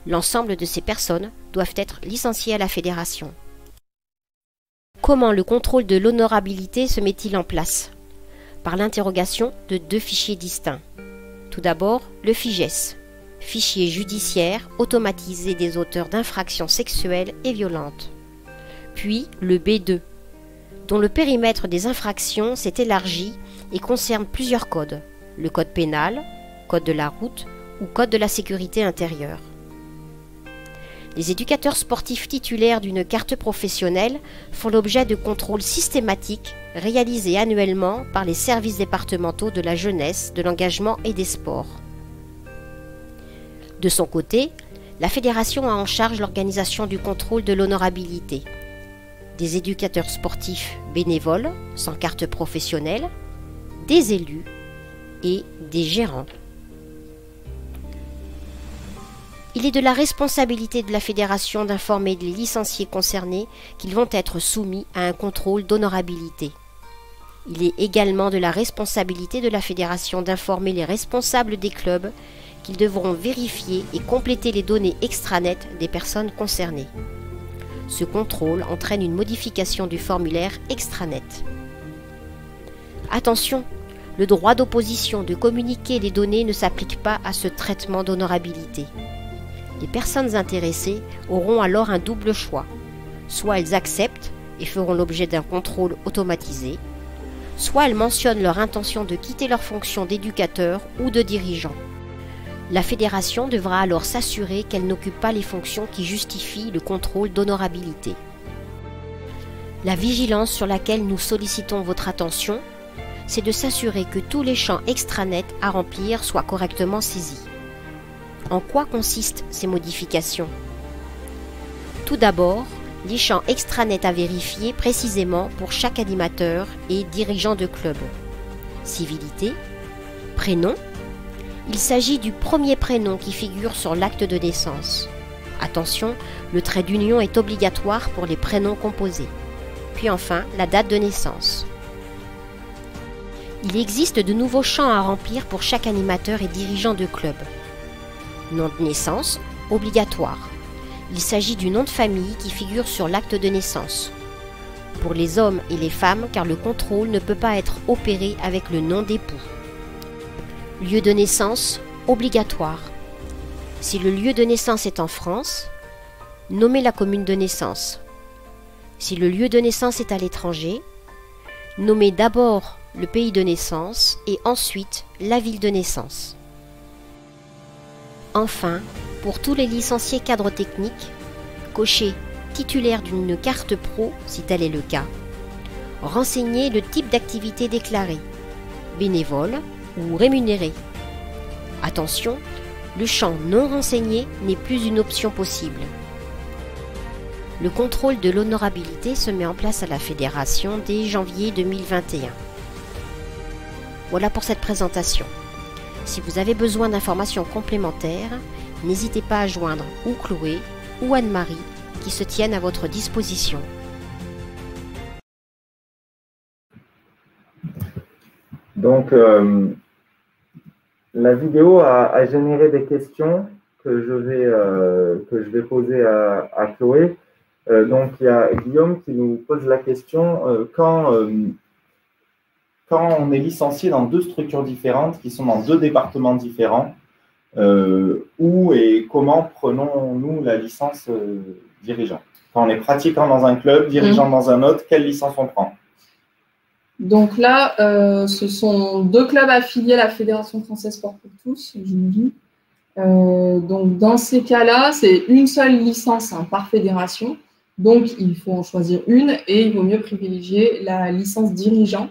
L'ensemble de ces personnes doivent être licenciées à la fédération. Comment le contrôle de l'honorabilité se met-il en place? Par l'interrogation de 2 fichiers distincts. Tout d'abord, le FIGES, fichier judiciaire automatisé des auteurs d'infractions sexuelles et violentes. Puis le B2, dont le périmètre des infractions s'est élargi et concerne plusieurs codes, le code pénal, code de la route ou code de la sécurité intérieure. Les éducateurs sportifs titulaires d'une carte professionnelle font l'objet de contrôles systématiques réalisés annuellement par les services départementaux de la jeunesse, de l'engagement et des sports. De son côté, la fédération a en charge l'organisation du contrôle de l'honorabilité. Des éducateurs sportifs bénévoles, sans carte professionnelle, des élus et des gérants. Il est de la responsabilité de la fédération d'informer les licenciés concernés qu'ils vont être soumis à un contrôle d'honorabilité. Il est également de la responsabilité de la fédération d'informer les responsables des clubs qu'ils devront vérifier et compléter les données extranet des personnes concernées. Ce contrôle entraîne une modification du formulaire extranet. Attention, le droit d'opposition de communiquer les données ne s'applique pas à ce traitement d'honorabilité. Les personnes intéressées auront alors un double choix. Soit elles acceptent et feront l'objet d'un contrôle automatisé, soit elles mentionnent leur intention de quitter leur fonction d'éducateur ou de dirigeant. La fédération devra alors s'assurer qu'elle n'occupe pas les fonctions qui justifient le contrôle d'honorabilité. La vigilance sur laquelle nous sollicitons votre attention, c'est de s'assurer que tous les champs extranet à remplir soient correctement saisis. En quoi consistent ces modifications? Tout d'abord, les champs extranet à vérifier précisément pour chaque animateur et dirigeant de club. Civilité, prénom. Il s'agit du premier prénom qui figure sur l'acte de naissance. Attention, le trait d'union est obligatoire pour les prénoms composés. Puis enfin, la date de naissance. Il existe de nouveaux champs à remplir pour chaque animateur et dirigeant de club. Nom de naissance, obligatoire. Il s'agit du nom de famille qui figure sur l'acte de naissance. Pour les hommes et les femmes, car le contrôle ne peut pas être opéré avec le nom d'époux. Lieu de naissance, obligatoire. Si le lieu de naissance est en France, nommez la commune de naissance. Si le lieu de naissance est à l'étranger, nommez d'abord le pays de naissance et ensuite la ville de naissance. Enfin, pour tous les licenciés cadres techniques, cochez titulaire d'une carte pro si tel est le cas. Renseignez le type d'activité déclarée, bénévole ou rémunéré. Attention, le champ non renseigné n'est plus une option possible. Le contrôle de l'honorabilité se met en place à la fédération dès janvier 2021. Voilà pour cette présentation. Si vous avez besoin d'informations complémentaires, n'hésitez pas à joindre ou Chloé ou Anne-Marie qui se tiennent à votre disposition. Donc, la vidéo a généré des questions que je vais poser à Chloé. Donc, il y a Guillaume qui nous pose la question quand on est licencié dans deux structures différentes, qui sont dans deux départements différents, où et comment prenons-nous la licence dirigeant? Quand on est pratiquant dans un club, dirigeant dans un autre, quelle licence on prend? Donc là, ce sont deux clubs affiliés à la Fédération française Sport pour tous, j'imagine. Donc dans ces cas-là, c'est une seule licence par fédération. Donc il faut en choisir une et il vaut mieux privilégier la licence dirigeant.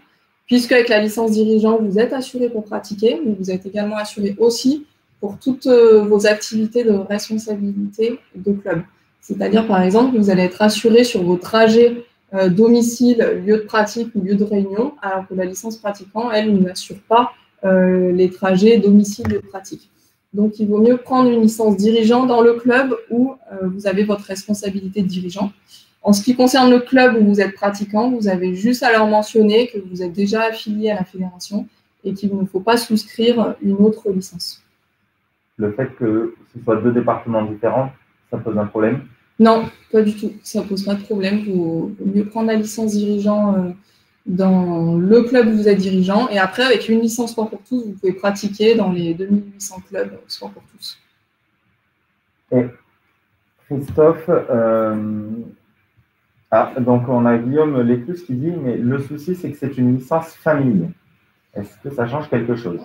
Puisque avec la licence dirigeant, vous êtes assuré pour pratiquer, mais vous êtes également assuré aussi pour toutes vos activités de responsabilité de club. C'est-à-dire, par exemple, vous allez être assuré sur vos trajets domicile, lieu de pratique ou lieu de réunion, alors que la licence pratiquant, elle, n'assure pas les trajets domicile, lieu de pratique. Donc, il vaut mieux prendre une licence dirigeant dans le club où vous avez votre responsabilité de dirigeant. En ce qui concerne le club où vous êtes pratiquant, vous avez juste à leur mentionner que vous êtes déjà affilié à la fédération et qu'il ne faut pas souscrire une autre licence. Le fait que ce soit deux départements différents, ça pose un problème? Non, pas du tout. Ça ne pose pas de problème. Il vaut mieux prendre la licence dirigeant dans le club où vous êtes dirigeant. Et après, avec une licence Sport pour tous, vous pouvez pratiquer dans les 2800 clubs Sport pour tous. Et Christophe, donc on a Guillaume Léclus qui dit, mais le souci, c'est que c'est une licence famille. Est-ce que ça change quelque chose?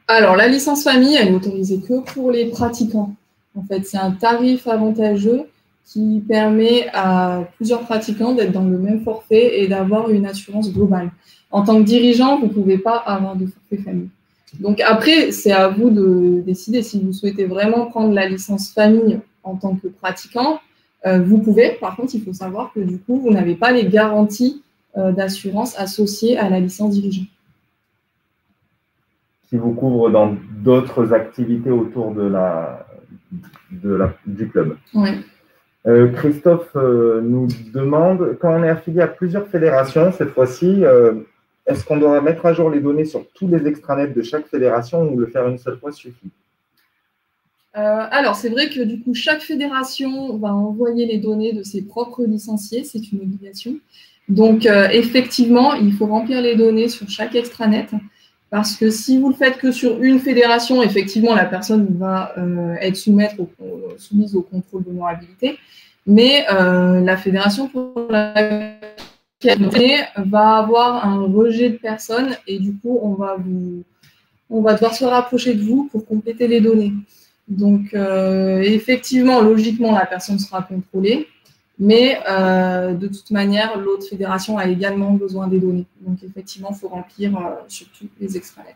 Alors, la licence famille, elle est autorisée que pour les pratiquants. En fait, c'est un tarif avantageux qui permet à plusieurs pratiquants d'être dans le même forfait et d'avoir une assurance globale. En tant que dirigeant, vous ne pouvez pas avoir de forfait famille. Donc après, c'est à vous de décider si vous souhaitez vraiment prendre la licence famille en tant que pratiquant. Vous pouvez, par contre, il faut savoir que du coup, vous n'avez pas les garanties d'assurance associées à la licence dirigeant. Qui vous couvre dans d'autres activités autour du club. Oui. Christophe nous demande, quand on est affilié à plusieurs fédérations, cette fois-ci, est-ce qu'on doit mettre à jour les données sur tous les extranets de chaque fédération ou le faire une seule fois suffit? Alors, c'est vrai que du coup, chaque fédération va envoyer les données de ses propres licenciés, c'est une obligation. Donc, effectivement, il faut remplir les données sur chaque extranet, parce que si vous le faites que sur une fédération, effectivement, la personne va être soumise au contrôle d'honorabilité, mais la fédération pour laquelle va avoir un rejet de personnes et du coup, on va devoir se rapprocher de vous pour compléter les données. Donc, effectivement, logiquement, la personne sera contrôlée, mais de toute manière, l'autre fédération a également besoin des données. Donc, effectivement, il faut remplir surtout les extranets.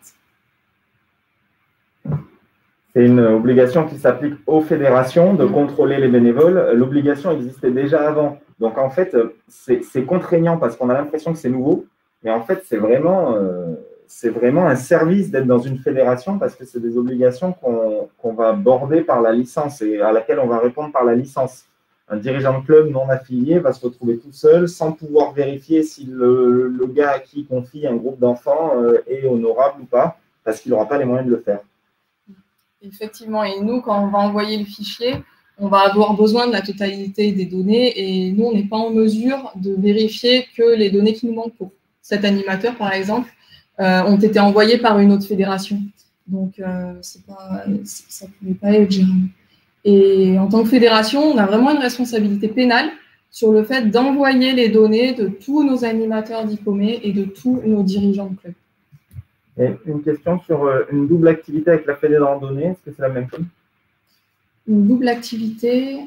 C'est une obligation qui s'applique aux fédérations de contrôler les bénévoles. L'obligation existait déjà avant. Donc, en fait, c'est contraignant parce qu'on a l'impression que c'est nouveau, mais en fait, c'est vraiment un service d'être dans une fédération parce que c'est des obligations qu'on va border par la licence et à laquelle on va répondre par la licence. Un dirigeant de club non affilié va se retrouver tout seul sans pouvoir vérifier si le gars à qui il confie un groupe d'enfants est honorable ou pas parce qu'il n'aura pas les moyens de le faire. Effectivement, et nous, quand on va envoyer le fichier, on va avoir besoin de la totalité des données et nous, on n'est pas en mesure de vérifier que les données qui nous manquent pour cet animateur, par exemple, ont été envoyées par une autre fédération. Donc, ça ne pouvait pas être gérable. Et en tant que fédération, on a vraiment une responsabilité pénale sur le fait d'envoyer les données de tous nos animateurs diplômés et de tous nos dirigeants de club. Et une question sur une double activité avec la fédé de randonnée, est-ce que c'est la même chose? Une double activité.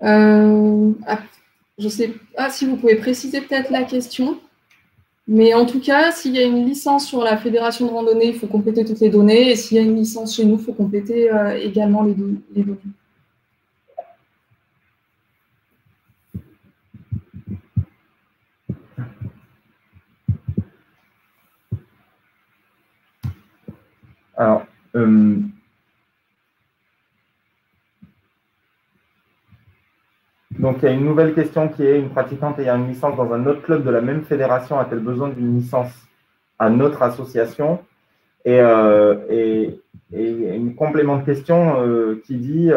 Je ne sais pas si vous pouvez préciser peut-être la question. Mais en tout cas, s'il y a une licence sur la fédération de randonnée, il faut compléter toutes les données. Et s'il y a une licence chez nous, il faut compléter également les données. Alors, donc il y a une nouvelle question qui est: une pratiquante ayant une licence dans un autre club de la même fédération a-t-elle besoin d'une licence à notre association? Et une complément de question qui dit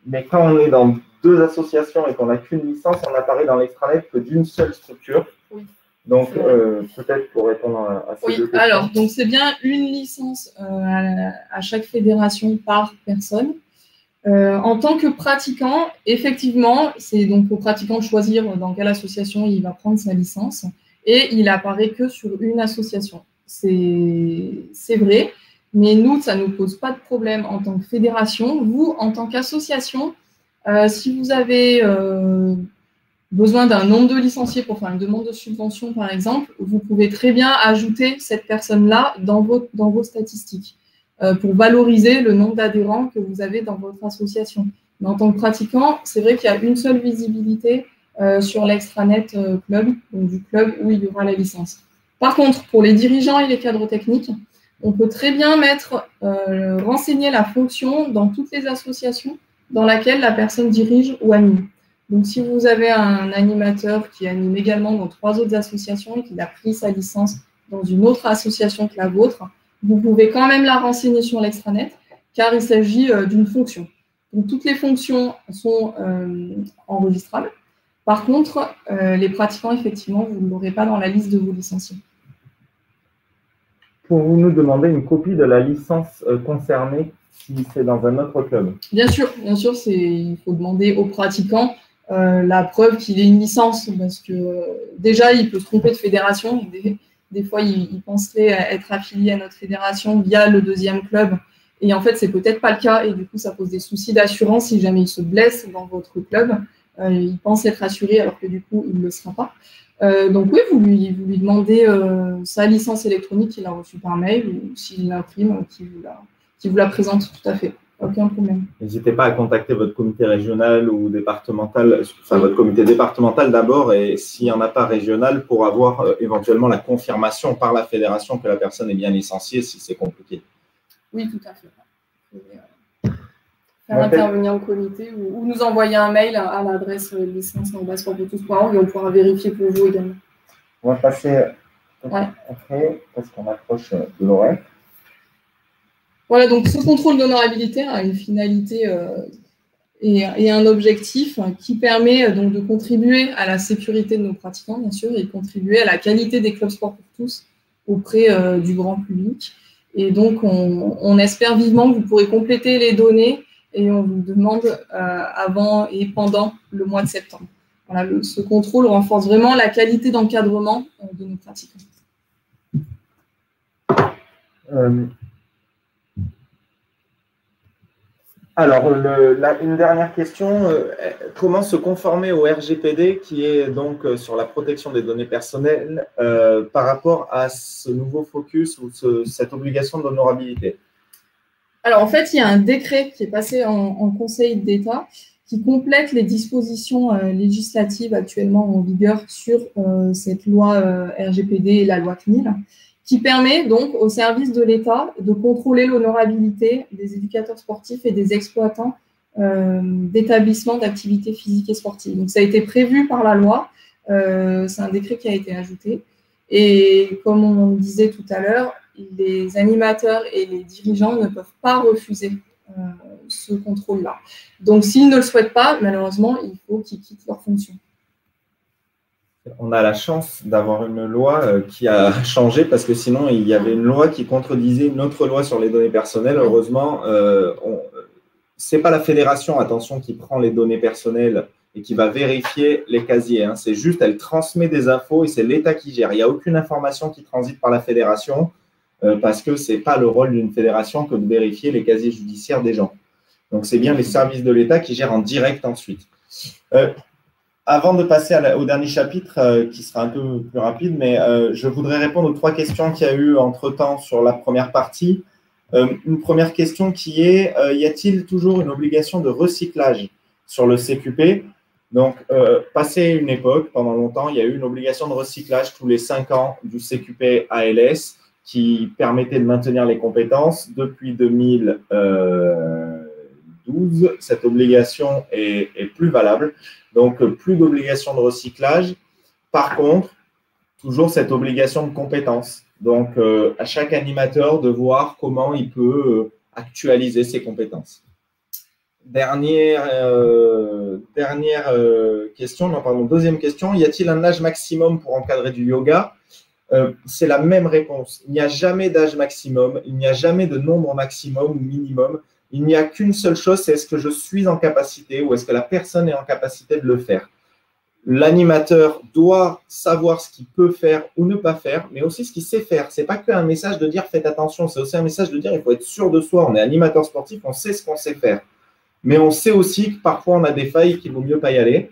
mais quand on est dans deux associations et qu'on n'a qu'une licence, on apparaît dans l'extranet que d'une seule structure. Oui. Donc, peut-être pour répondre à ces deux questions. Alors, donc c'est bien une licence à chaque fédération par personne. En tant que pratiquant, effectivement, c'est donc au pratiquant de choisir dans quelle association il va prendre sa licence et il apparaît que sur une association. C'est vrai, mais nous, ça ne nous pose pas de problème en tant que fédération. Vous, en tant qu'association, si vous avez besoin d'un nombre de licenciés pour faire une demande de subvention, par exemple, vous pouvez très bien ajouter cette personne-là dans vos statistiques pour valoriser le nombre d'adhérents que vous avez dans votre association. Mais en tant que pratiquant, c'est vrai qu'il y a une seule visibilité sur l'extranet club, donc du club où il y aura la licence. Par contre, pour les dirigeants et les cadres techniques, on peut très bien renseigner la fonction dans toutes les associations dans laquelle la personne dirige ou anime. Donc, si vous avez un animateur qui anime également dans 3 autres associations et qu'il a pris sa licence dans une autre association que la vôtre, vous pouvez quand même la renseigner sur l'extranet, car il s'agit d'une fonction. Donc, toutes les fonctions sont enregistrables. Par contre, les pratiquants, effectivement, vous ne l'aurez pas dans la liste de vos licenciés. Pouvez-vous nous demander une copie de la licence concernée si c'est dans un autre club? Bien sûr, il faut demander aux pratiquants la preuve qu'il ait une licence, parce que déjà, il peut se tromper de fédération. Des fois, il penserait être affilié à notre fédération via le 2e club, Et en fait, c'est peut-être pas le cas. Et du coup, ça pose des soucis d'assurance si jamais il se blesse dans votre club. Il pense être assuré alors que du coup, il ne le sera pas. Donc oui, vous lui demandez sa licence électronique qu'il a reçue par mail ou s'il l'imprime, qu'il vous la présente, tout à fait. Aucun problème. N'hésitez pas à contacter votre comité régional ou départemental, enfin votre comité départemental d'abord, et s'il n'y en a pas régional, pour avoir éventuellement la confirmation par la fédération que la personne est bien licenciée si c'est compliqué. Oui, tout à fait. Faire intervenir au comité ou nous envoyer un mail à l'adresse licence@sportpourtous.org et on pourra vérifier pour vous également. On va passer après, parce qu'on approche de l'horaire. Voilà, donc ce contrôle d'honorabilité a une finalité et un objectif qui permet donc de contribuer à la sécurité de nos pratiquants, bien sûr, et de contribuer à la qualité des clubs sport pour tous auprès du grand public. Et donc, on espère vivement que vous pourrez compléter les données et on vous demande avant et pendant le mois de septembre. Voilà, ce contrôle renforce vraiment la qualité d'encadrement de nos pratiquants. Alors, une dernière question. Comment se conformer au RGPD qui est donc sur la protection des données personnelles par rapport à ce nouveau focus ou cette obligation d'honorabilité? Alors, en fait, il y a un décret qui est passé en Conseil d'État qui complète les dispositions législatives actuellement en vigueur sur cette loi RGPD et la loi CNIL, qui permet donc au service de l'État de contrôler l'honorabilité des éducateurs sportifs et des exploitants d'établissements d'activités physiques et sportives. Donc, ça a été prévu par la loi, c'est un décret qui a été ajouté. Et comme on disait tout à l'heure, les animateurs et les dirigeants ne peuvent pas refuser ce contrôle-là. Donc, s'ils ne le souhaitent pas, malheureusement, il faut qu'ils quittent leur fonction. On a la chance d'avoir une loi qui a changé parce que sinon, il y avait une loi qui contredisait une autre loi sur les données personnelles. Heureusement, ce n'est pas la fédération, attention, qui prend les données personnelles et qui va vérifier les casiers. Hein. C'est juste, elle transmet des infos et c'est l'État qui gère. Il n'y a aucune information qui transite par la fédération parce que ce n'est pas le rôle d'une fédération que de vérifier les casiers judiciaires des gens. Donc, c'est bien les services de l'État qui gèrent en direct ensuite. Avant de passer au dernier chapitre, qui sera un peu plus rapide, mais je voudrais répondre aux 3 questions qu'il y a eu entre-temps sur la première partie. Une première question qui est, y a-t-il toujours une obligation de recyclage sur le CQP? Donc, passé une époque, pendant longtemps, il y a eu une obligation de recyclage tous les 5 ans du CQP ALS qui permettait de maintenir les compétences. Depuis 2012, cette obligation est plus valable. Donc, plus d'obligation de recyclage. Par contre, toujours cette obligation de compétences. Donc, à chaque animateur de voir comment il peut actualiser ses compétences. Deuxième question. Y a-t-il un âge maximum pour encadrer du yoga? C'est la même réponse. Il n'y a jamais d'âge maximum. Il n'y a jamais de nombre maximum ou minimum. Il n'y a qu'une seule chose, c'est est-ce que je suis en capacité ou est-ce que la personne est en capacité de le faire. L'animateur doit savoir ce qu'il peut faire ou ne pas faire, mais aussi ce qu'il sait faire. Ce n'est pas qu'un message de dire faites attention, c'est aussi un message de dire il faut être sûr de soi. On est animateur sportif, on sait ce qu'on sait faire. Mais on sait aussi que parfois on a des failles qu'il vaut mieux pas y aller.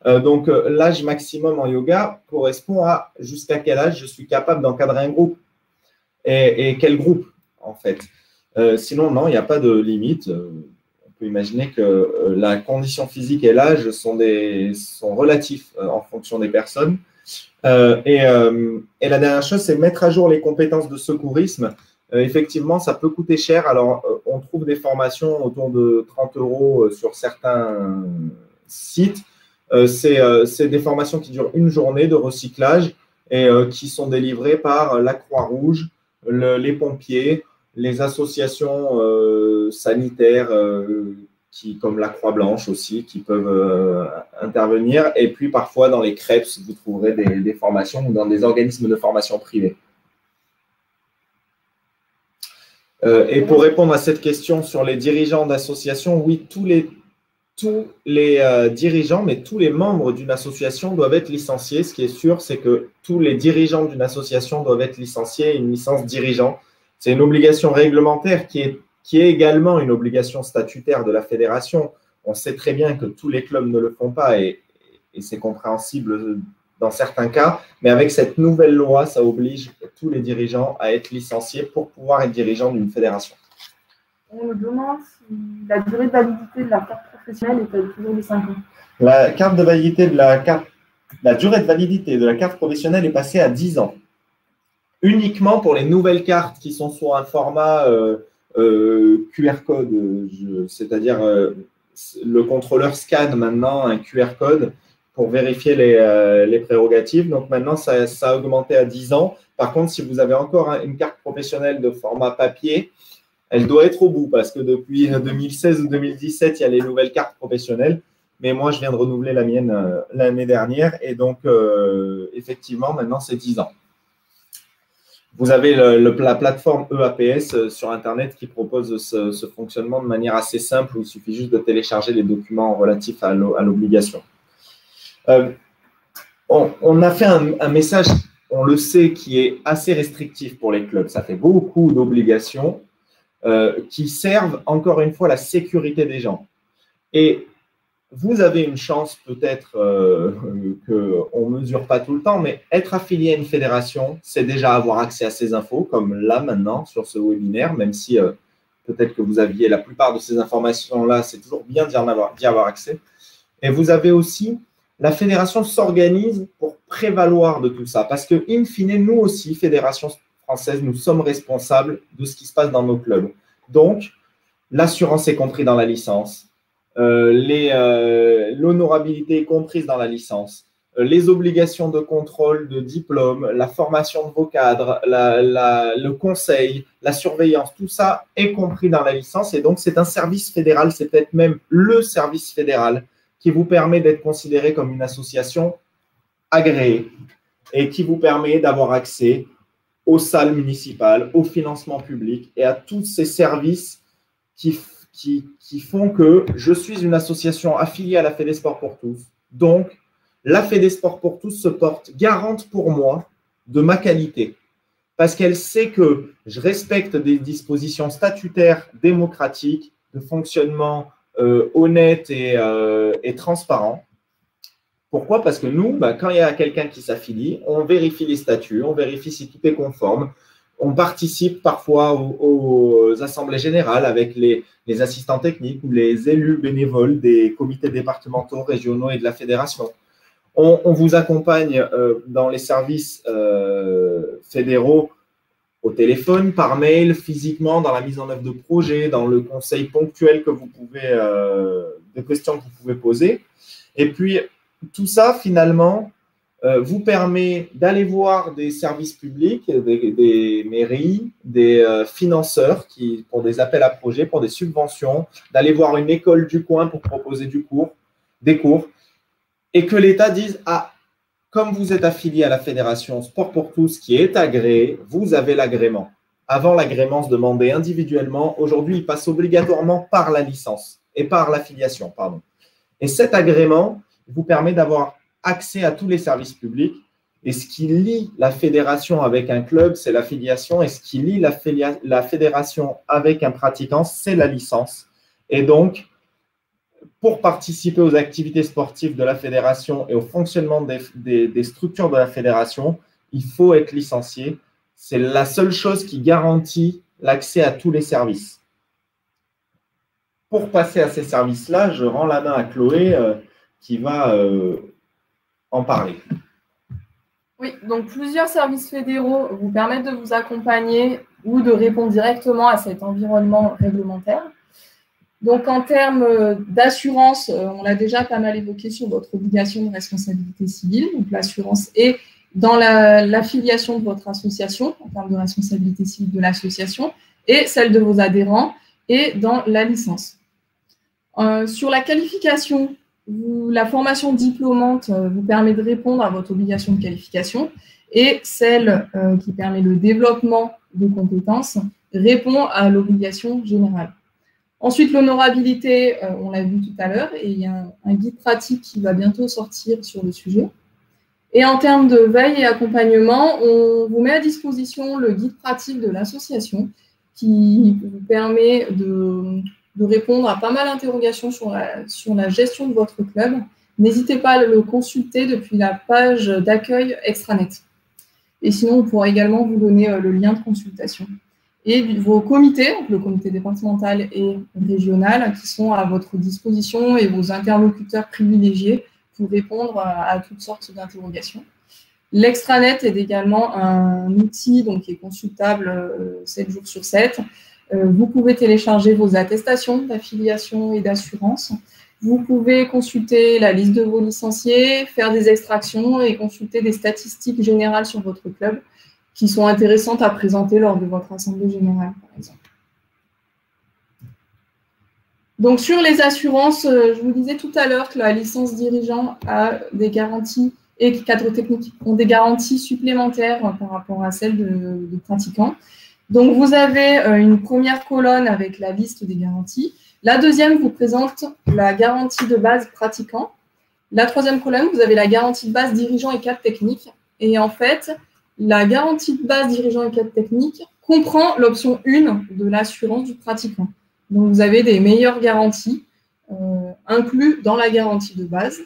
Donc l'âge maximum en yoga correspond à jusqu'à quel âge je suis capable d'encadrer un groupe. Et quel groupe en fait. Sinon, non, il n'y a pas de limite. On peut imaginer que la condition physique et l'âge sont relatifs en fonction des personnes. Et la dernière chose, c'est mettre à jour les compétences de secourisme. Effectivement, ça peut coûter cher. Alors, on trouve des formations autour de 30 € sur certains sites. C'est des formations qui durent une journée de recyclage et qui sont délivrées par la Croix-Rouge, les pompiers, les associations sanitaires comme la Croix-Blanche aussi, qui peuvent intervenir. Et puis, parfois, dans les CREPS, vous trouverez des formations ou dans des organismes de formation privés. Et pour répondre à cette question sur les dirigeants d'associations, oui, tous les dirigeants, mais tous les membres d'une association doivent être licenciés. Ce qui est sûr, c'est que tous les dirigeants d'une association doivent être licenciés, une licence dirigeant. C'est une obligation réglementaire qui qui est également une obligation statutaire de la fédération. On sait très bien que tous les clubs ne le font pas et c'est compréhensible dans certains cas, mais avec cette nouvelle loi, ça oblige tous les dirigeants à être licenciés pour pouvoir être dirigeants d'une fédération. On me demande si la durée de validité de la carte professionnelle est toujours de 5 ans. La durée de validité de la carte professionnelle est passée à 10 ans. Uniquement pour les nouvelles cartes qui sont sur un format QR code, c'est-à-dire le contrôleur scanne maintenant un QR code pour vérifier les prérogatives. Donc maintenant, ça a augmenté à 10 ans. Par contre, si vous avez encore une carte professionnelle de format papier, elle doit être au bout parce que depuis 2016 ou 2017, il y a les nouvelles cartes professionnelles. Mais moi, je viens de renouveler la mienne l'année dernière. Et donc, effectivement, maintenant, c'est 10 ans. Vous avez la plateforme EAPS sur Internet qui propose ce fonctionnement de manière assez simple où il suffit juste de télécharger les documents relatifs à l'obligation. On a fait un message, on le sait, qui est assez restrictif pour les clubs. Ça fait beaucoup d'obligations qui servent, encore une fois, la sécurité des gens. Et vous avez une chance peut-être qu'on ne mesure pas tout le temps, mais être affilié à une fédération, c'est déjà avoir accès à ces infos, comme là maintenant sur ce webinaire, même si peut-être que vous aviez la plupart de ces informations-là, c'est toujours bien d'y avoir accès. Et vous avez aussi, la fédération s'organise pour prévaloir de tout ça, parce que, in fine, nous aussi, fédération française, nous sommes responsables de ce qui se passe dans nos clubs. Donc, l'assurance est comprise dans la licence. L'honorabilité est comprise dans la licence, les obligations de contrôle, de diplôme, la formation de vos cadres, le conseil, la surveillance, tout ça est compris dans la licence et donc c'est un service fédéral, c'est peut-être même le service fédéral qui vous permet d'être considéré comme une association agréée et qui vous permet d'avoir accès aux salles municipales, au financement public et à tous ces services qui font que je suis une association affiliée à la Fédé Sport pour tous. Donc, la Fédé Sport pour tous se porte garante pour moi de ma qualité parce qu'elle sait que je respecte des dispositions statutaires démocratiques de fonctionnement honnête et transparent. Pourquoi? Parce que nous, quand il y a quelqu'un qui s'affilie, on vérifie les statuts, on vérifie si tout est conforme. On participe parfois aux assemblées générales avec les assistants techniques ou les élus bénévoles des comités départementaux, régionaux et de la fédération. On vous accompagne dans les services fédéraux au téléphone, par mail, physiquement, dans la mise en œuvre de projets, dans le conseil ponctuel que vous pouvez, de questions que vous pouvez poser. Et puis, tout ça, finalement, vous permet d'aller voir des services publics, des mairies, des financeurs pour des appels à projets, pour des subventions, d'aller voir une école du coin pour proposer des cours, et que l'État dise « Ah, comme vous êtes affilié à la Fédération Sport pour tous qui est agréée, vous avez l'agrément. » Avant, l'agrément se demandait individuellement. Aujourd'hui, il passe obligatoirement par la licence et par l'affiliation, pardon. Et cet agrément vous permet d'avoir accès à tous les services publics. Et ce qui lie la fédération avec un club, c'est l'affiliation. Et ce qui lie la fédération avec un pratiquant, c'est la licence. Et donc, pour participer aux activités sportives de la fédération et au fonctionnement des structures de la fédération, il faut être licencié. C'est la seule chose qui garantit l'accès à tous les services. Pour passer à ces services-là, je rends la main à Chloé qui va en parler. Oui, donc plusieurs services fédéraux vous permettent de vous accompagner ou de répondre directement à cet environnement réglementaire. Donc, en termes d'assurance, on l'a déjà pas mal évoqué sur votre obligation de responsabilité civile. Donc, l'assurance est dans l'affiliation de votre association, en termes de responsabilité civile de l'association, et celle de vos adhérents, et dans la licence. Sur la qualification, la formation diplômante vous permet de répondre à votre obligation de qualification, et celle qui permet le développement de compétences répond à l'obligation générale. Ensuite, l'honorabilité, on l'a vu tout à l'heure, et il y a un guide pratique qui va bientôt sortir sur le sujet. Et en termes de veille et accompagnement, on vous met à disposition le guide pratique de l'association qui vous permet de répondre à pas mal d'interrogations sur la gestion de votre club. N'hésitez pas à le consulter depuis la page d'accueil extranet. Et sinon, on pourra également vous donner le lien de consultation. Et vos comités, le comité départemental et régional, qui sont à votre disposition et vos interlocuteurs privilégiés pour répondre à toutes sortes d'interrogations. L'extranet est également un outil donc, qui est consultable 7 jours sur 7. Vous pouvez télécharger vos attestations d'affiliation et d'assurance. Vous pouvez consulter la liste de vos licenciés, faire des extractions et consulter des statistiques générales sur votre club qui sont intéressantes à présenter lors de votre assemblée générale, par exemple. Donc, sur les assurances, je vous disais tout à l'heure que la licence dirigeant a des garanties et que cadres techniques ont des garanties supplémentaires par rapport à celles de pratiquants. Donc, vous avez une première colonne avec la liste des garanties. La deuxième vous présente la garantie de base pratiquant. La troisième colonne, vous avez la garantie de base dirigeant et cadre technique. Et en fait, la garantie de base dirigeant et cadre technique comprend l'option 1 de l'assurance du pratiquant. Donc, vous avez des meilleures garanties inclus dans la garantie de base.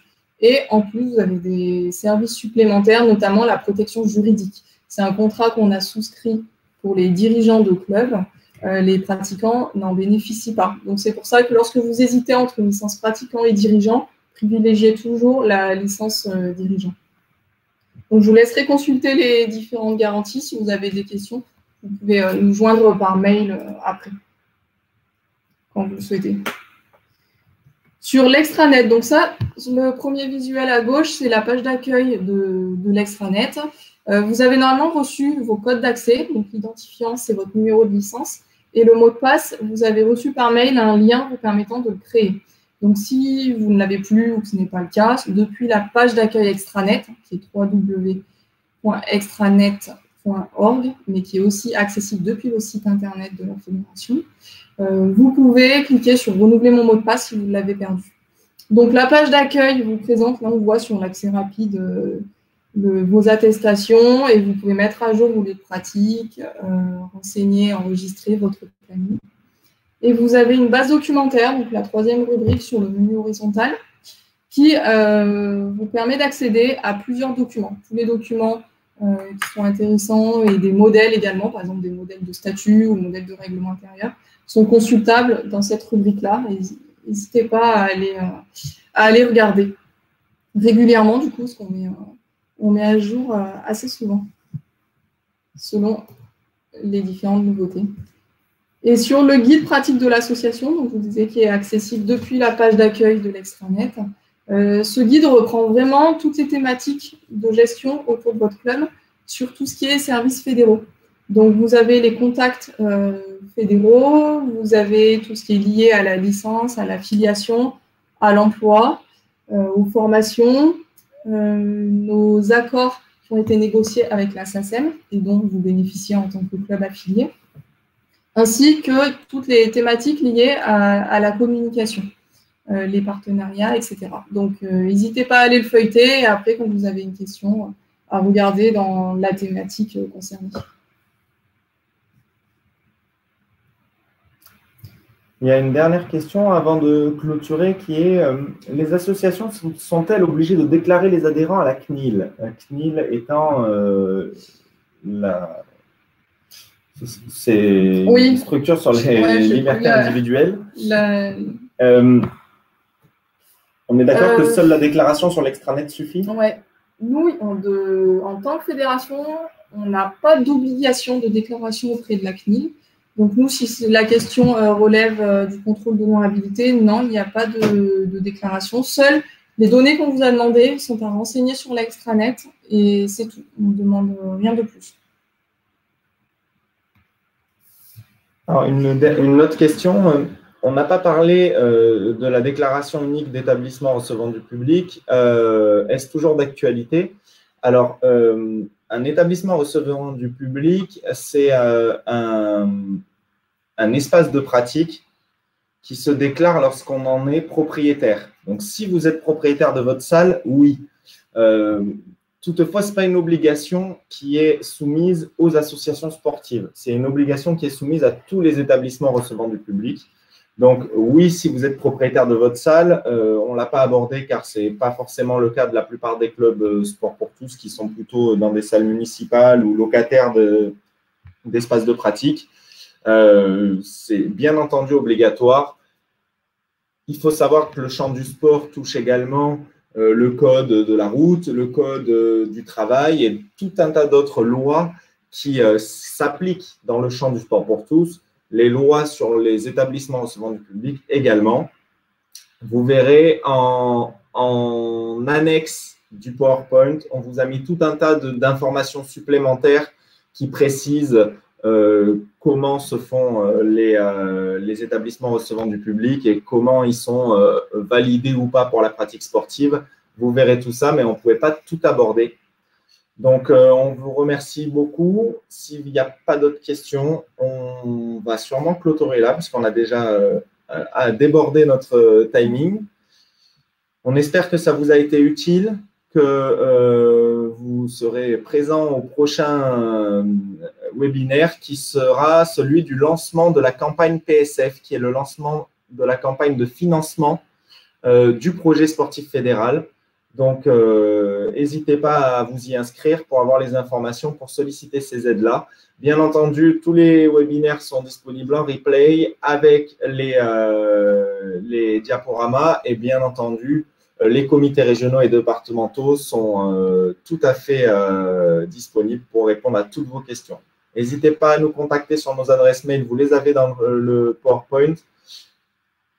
Et en plus, vous avez des services supplémentaires, notamment la protection juridique. C'est un contrat qu'on a souscrit pour les dirigeants de club. Les pratiquants n'en bénéficient pas. Donc, c'est pour ça que lorsque vous hésitez entre une licence pratiquant et dirigeant, privilégiez toujours la licence dirigeant. Donc, je vous laisserai consulter les différentes garanties. Si vous avez des questions, vous pouvez nous joindre par mail après, quand vous le souhaitez. Sur l'extranet, donc ça, le premier visuel à gauche, c'est la page d'accueil de l'extranet. Vous avez normalement reçu vos codes d'accès, donc l'identifiant, c'est votre numéro de licence. Et le mot de passe, vous avez reçu par mail un lien vous permettant de le créer. Donc, si vous ne l'avez plus ou que ce n'est pas le cas, depuis la page d'accueil extranet, qui est www.extranet.org, mais qui est aussi accessible depuis le site internet de la fédération, vous pouvez cliquer sur « Renouveler mon mot de passe » si vous l'avez perdu. Donc, la page d'accueil vous présente, là on voit sur l'accès rapide vos attestations et vous pouvez mettre à jour vos lieux de pratique, renseigner, enregistrer votre planning. Et vous avez une base documentaire, donc la troisième rubrique sur le menu horizontal, qui vous permet d'accéder à plusieurs documents. Tous les documents qui sont intéressants et des modèles également, par exemple des modèles de statut ou modèles de règlement intérieur, sont consultables dans cette rubrique-là. N'hésitez pas à aller regarder régulièrement, du coup, ce qu'on met à jour assez souvent, selon les différentes nouveautés. Et sur le guide pratique de l'association, donc vous disiez qui est accessible depuis la page d'accueil de l'extranet, ce guide reprend vraiment toutes les thématiques de gestion autour de votre club sur tout ce qui est services fédéraux. Donc, vous avez les contacts fédéraux, vous avez tout ce qui est lié à la licence, à l'affiliation, à l'emploi, aux formations, nos accords qui ont été négociés avec la SACEM et dont vous bénéficiez en tant que club affilié, ainsi que toutes les thématiques liées à la communication, les partenariats, etc. Donc, n'hésitez pas à aller le feuilleter et après, quand vous avez une question, à regarder dans la thématique concernée. Il y a une dernière question avant de clôturer qui est les associations sont-elles obligées de déclarer les adhérents à la CNIL? La CNIL étant c'est une structure sur les libertés individuelles. On est d'accord que seule la déclaration sur l'extranet suffit? Oui. Nous, en tant que fédération, on n'a pas d'obligation de déclaration auprès de la CNIL. Donc, nous, si la question relève du contrôle d'honorabilité, non, il n'y a pas de déclaration. Seules les données qu'on vous a demandées sont à renseigner sur l'extranet et c'est tout. On ne demande rien de plus. Alors, une autre question. On n'a pas parlé de la déclaration unique d'établissement recevant du public. Est-ce toujours d'actualité? Alors, un établissement recevant du public, c'est un espace de pratique qui se déclare lorsqu'on en est propriétaire. Donc, si vous êtes propriétaire de votre salle, oui. Toutefois, ce n'est pas une obligation qui est soumise aux associations sportives. C'est une obligation qui est soumise à tous les établissements recevant du public. Donc, oui, si vous êtes propriétaire de votre salle, on ne l'a pas abordé car ce n'est pas forcément le cas de la plupart des clubs sport pour tous qui sont plutôt dans des salles municipales ou locataires d'espaces de pratique. C'est bien entendu obligatoire. Il faut savoir que le champ du sport touche également le code de la route, le code du travail et tout un tas d'autres lois qui s'appliquent dans le champ du sport pour tous. Les lois sur les établissements recevant du public également. Vous verrez en annexe du PowerPoint, on vous a mis tout un tas d'informations supplémentaires qui précisent comment se font les établissements recevant du public et comment ils sont validés ou pas pour la pratique sportive. Vous verrez tout ça, mais on ne pouvait pas tout aborder. Donc, on vous remercie beaucoup. S'il n'y a pas d'autres questions, on va sûrement clôturer là, parce qu'on a déjà débordé notre timing. On espère que ça vous a été utile, que vous serez présent au prochain webinaire qui sera celui du lancement de la campagne PSF, qui est le lancement de la campagne de financement du projet sportif fédéral. Donc, n'hésitez pas à vous y inscrire pour avoir les informations pour solliciter ces aides-là. Bien entendu, tous les webinaires sont disponibles en replay avec les diaporamas et bien entendu, les comités régionaux et départementaux sont tout à fait disponibles pour répondre à toutes vos questions. N'hésitez pas à nous contacter sur nos adresses mail, vous les avez dans le PowerPoint.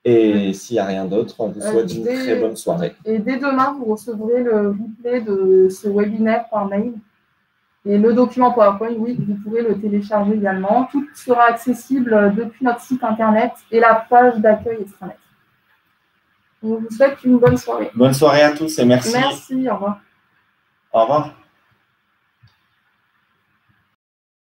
Et s'il n'y a rien d'autre, on vous souhaite une très bonne soirée. Et dès demain, vous recevrez le replay de ce webinaire par mail. Et le document PowerPoint, oui, vous pouvez le télécharger également. Tout sera accessible depuis notre site internet et la page d'accueil extranet. On vous souhaite une bonne soirée. Bonne soirée à tous et merci. Merci, au revoir. Au revoir.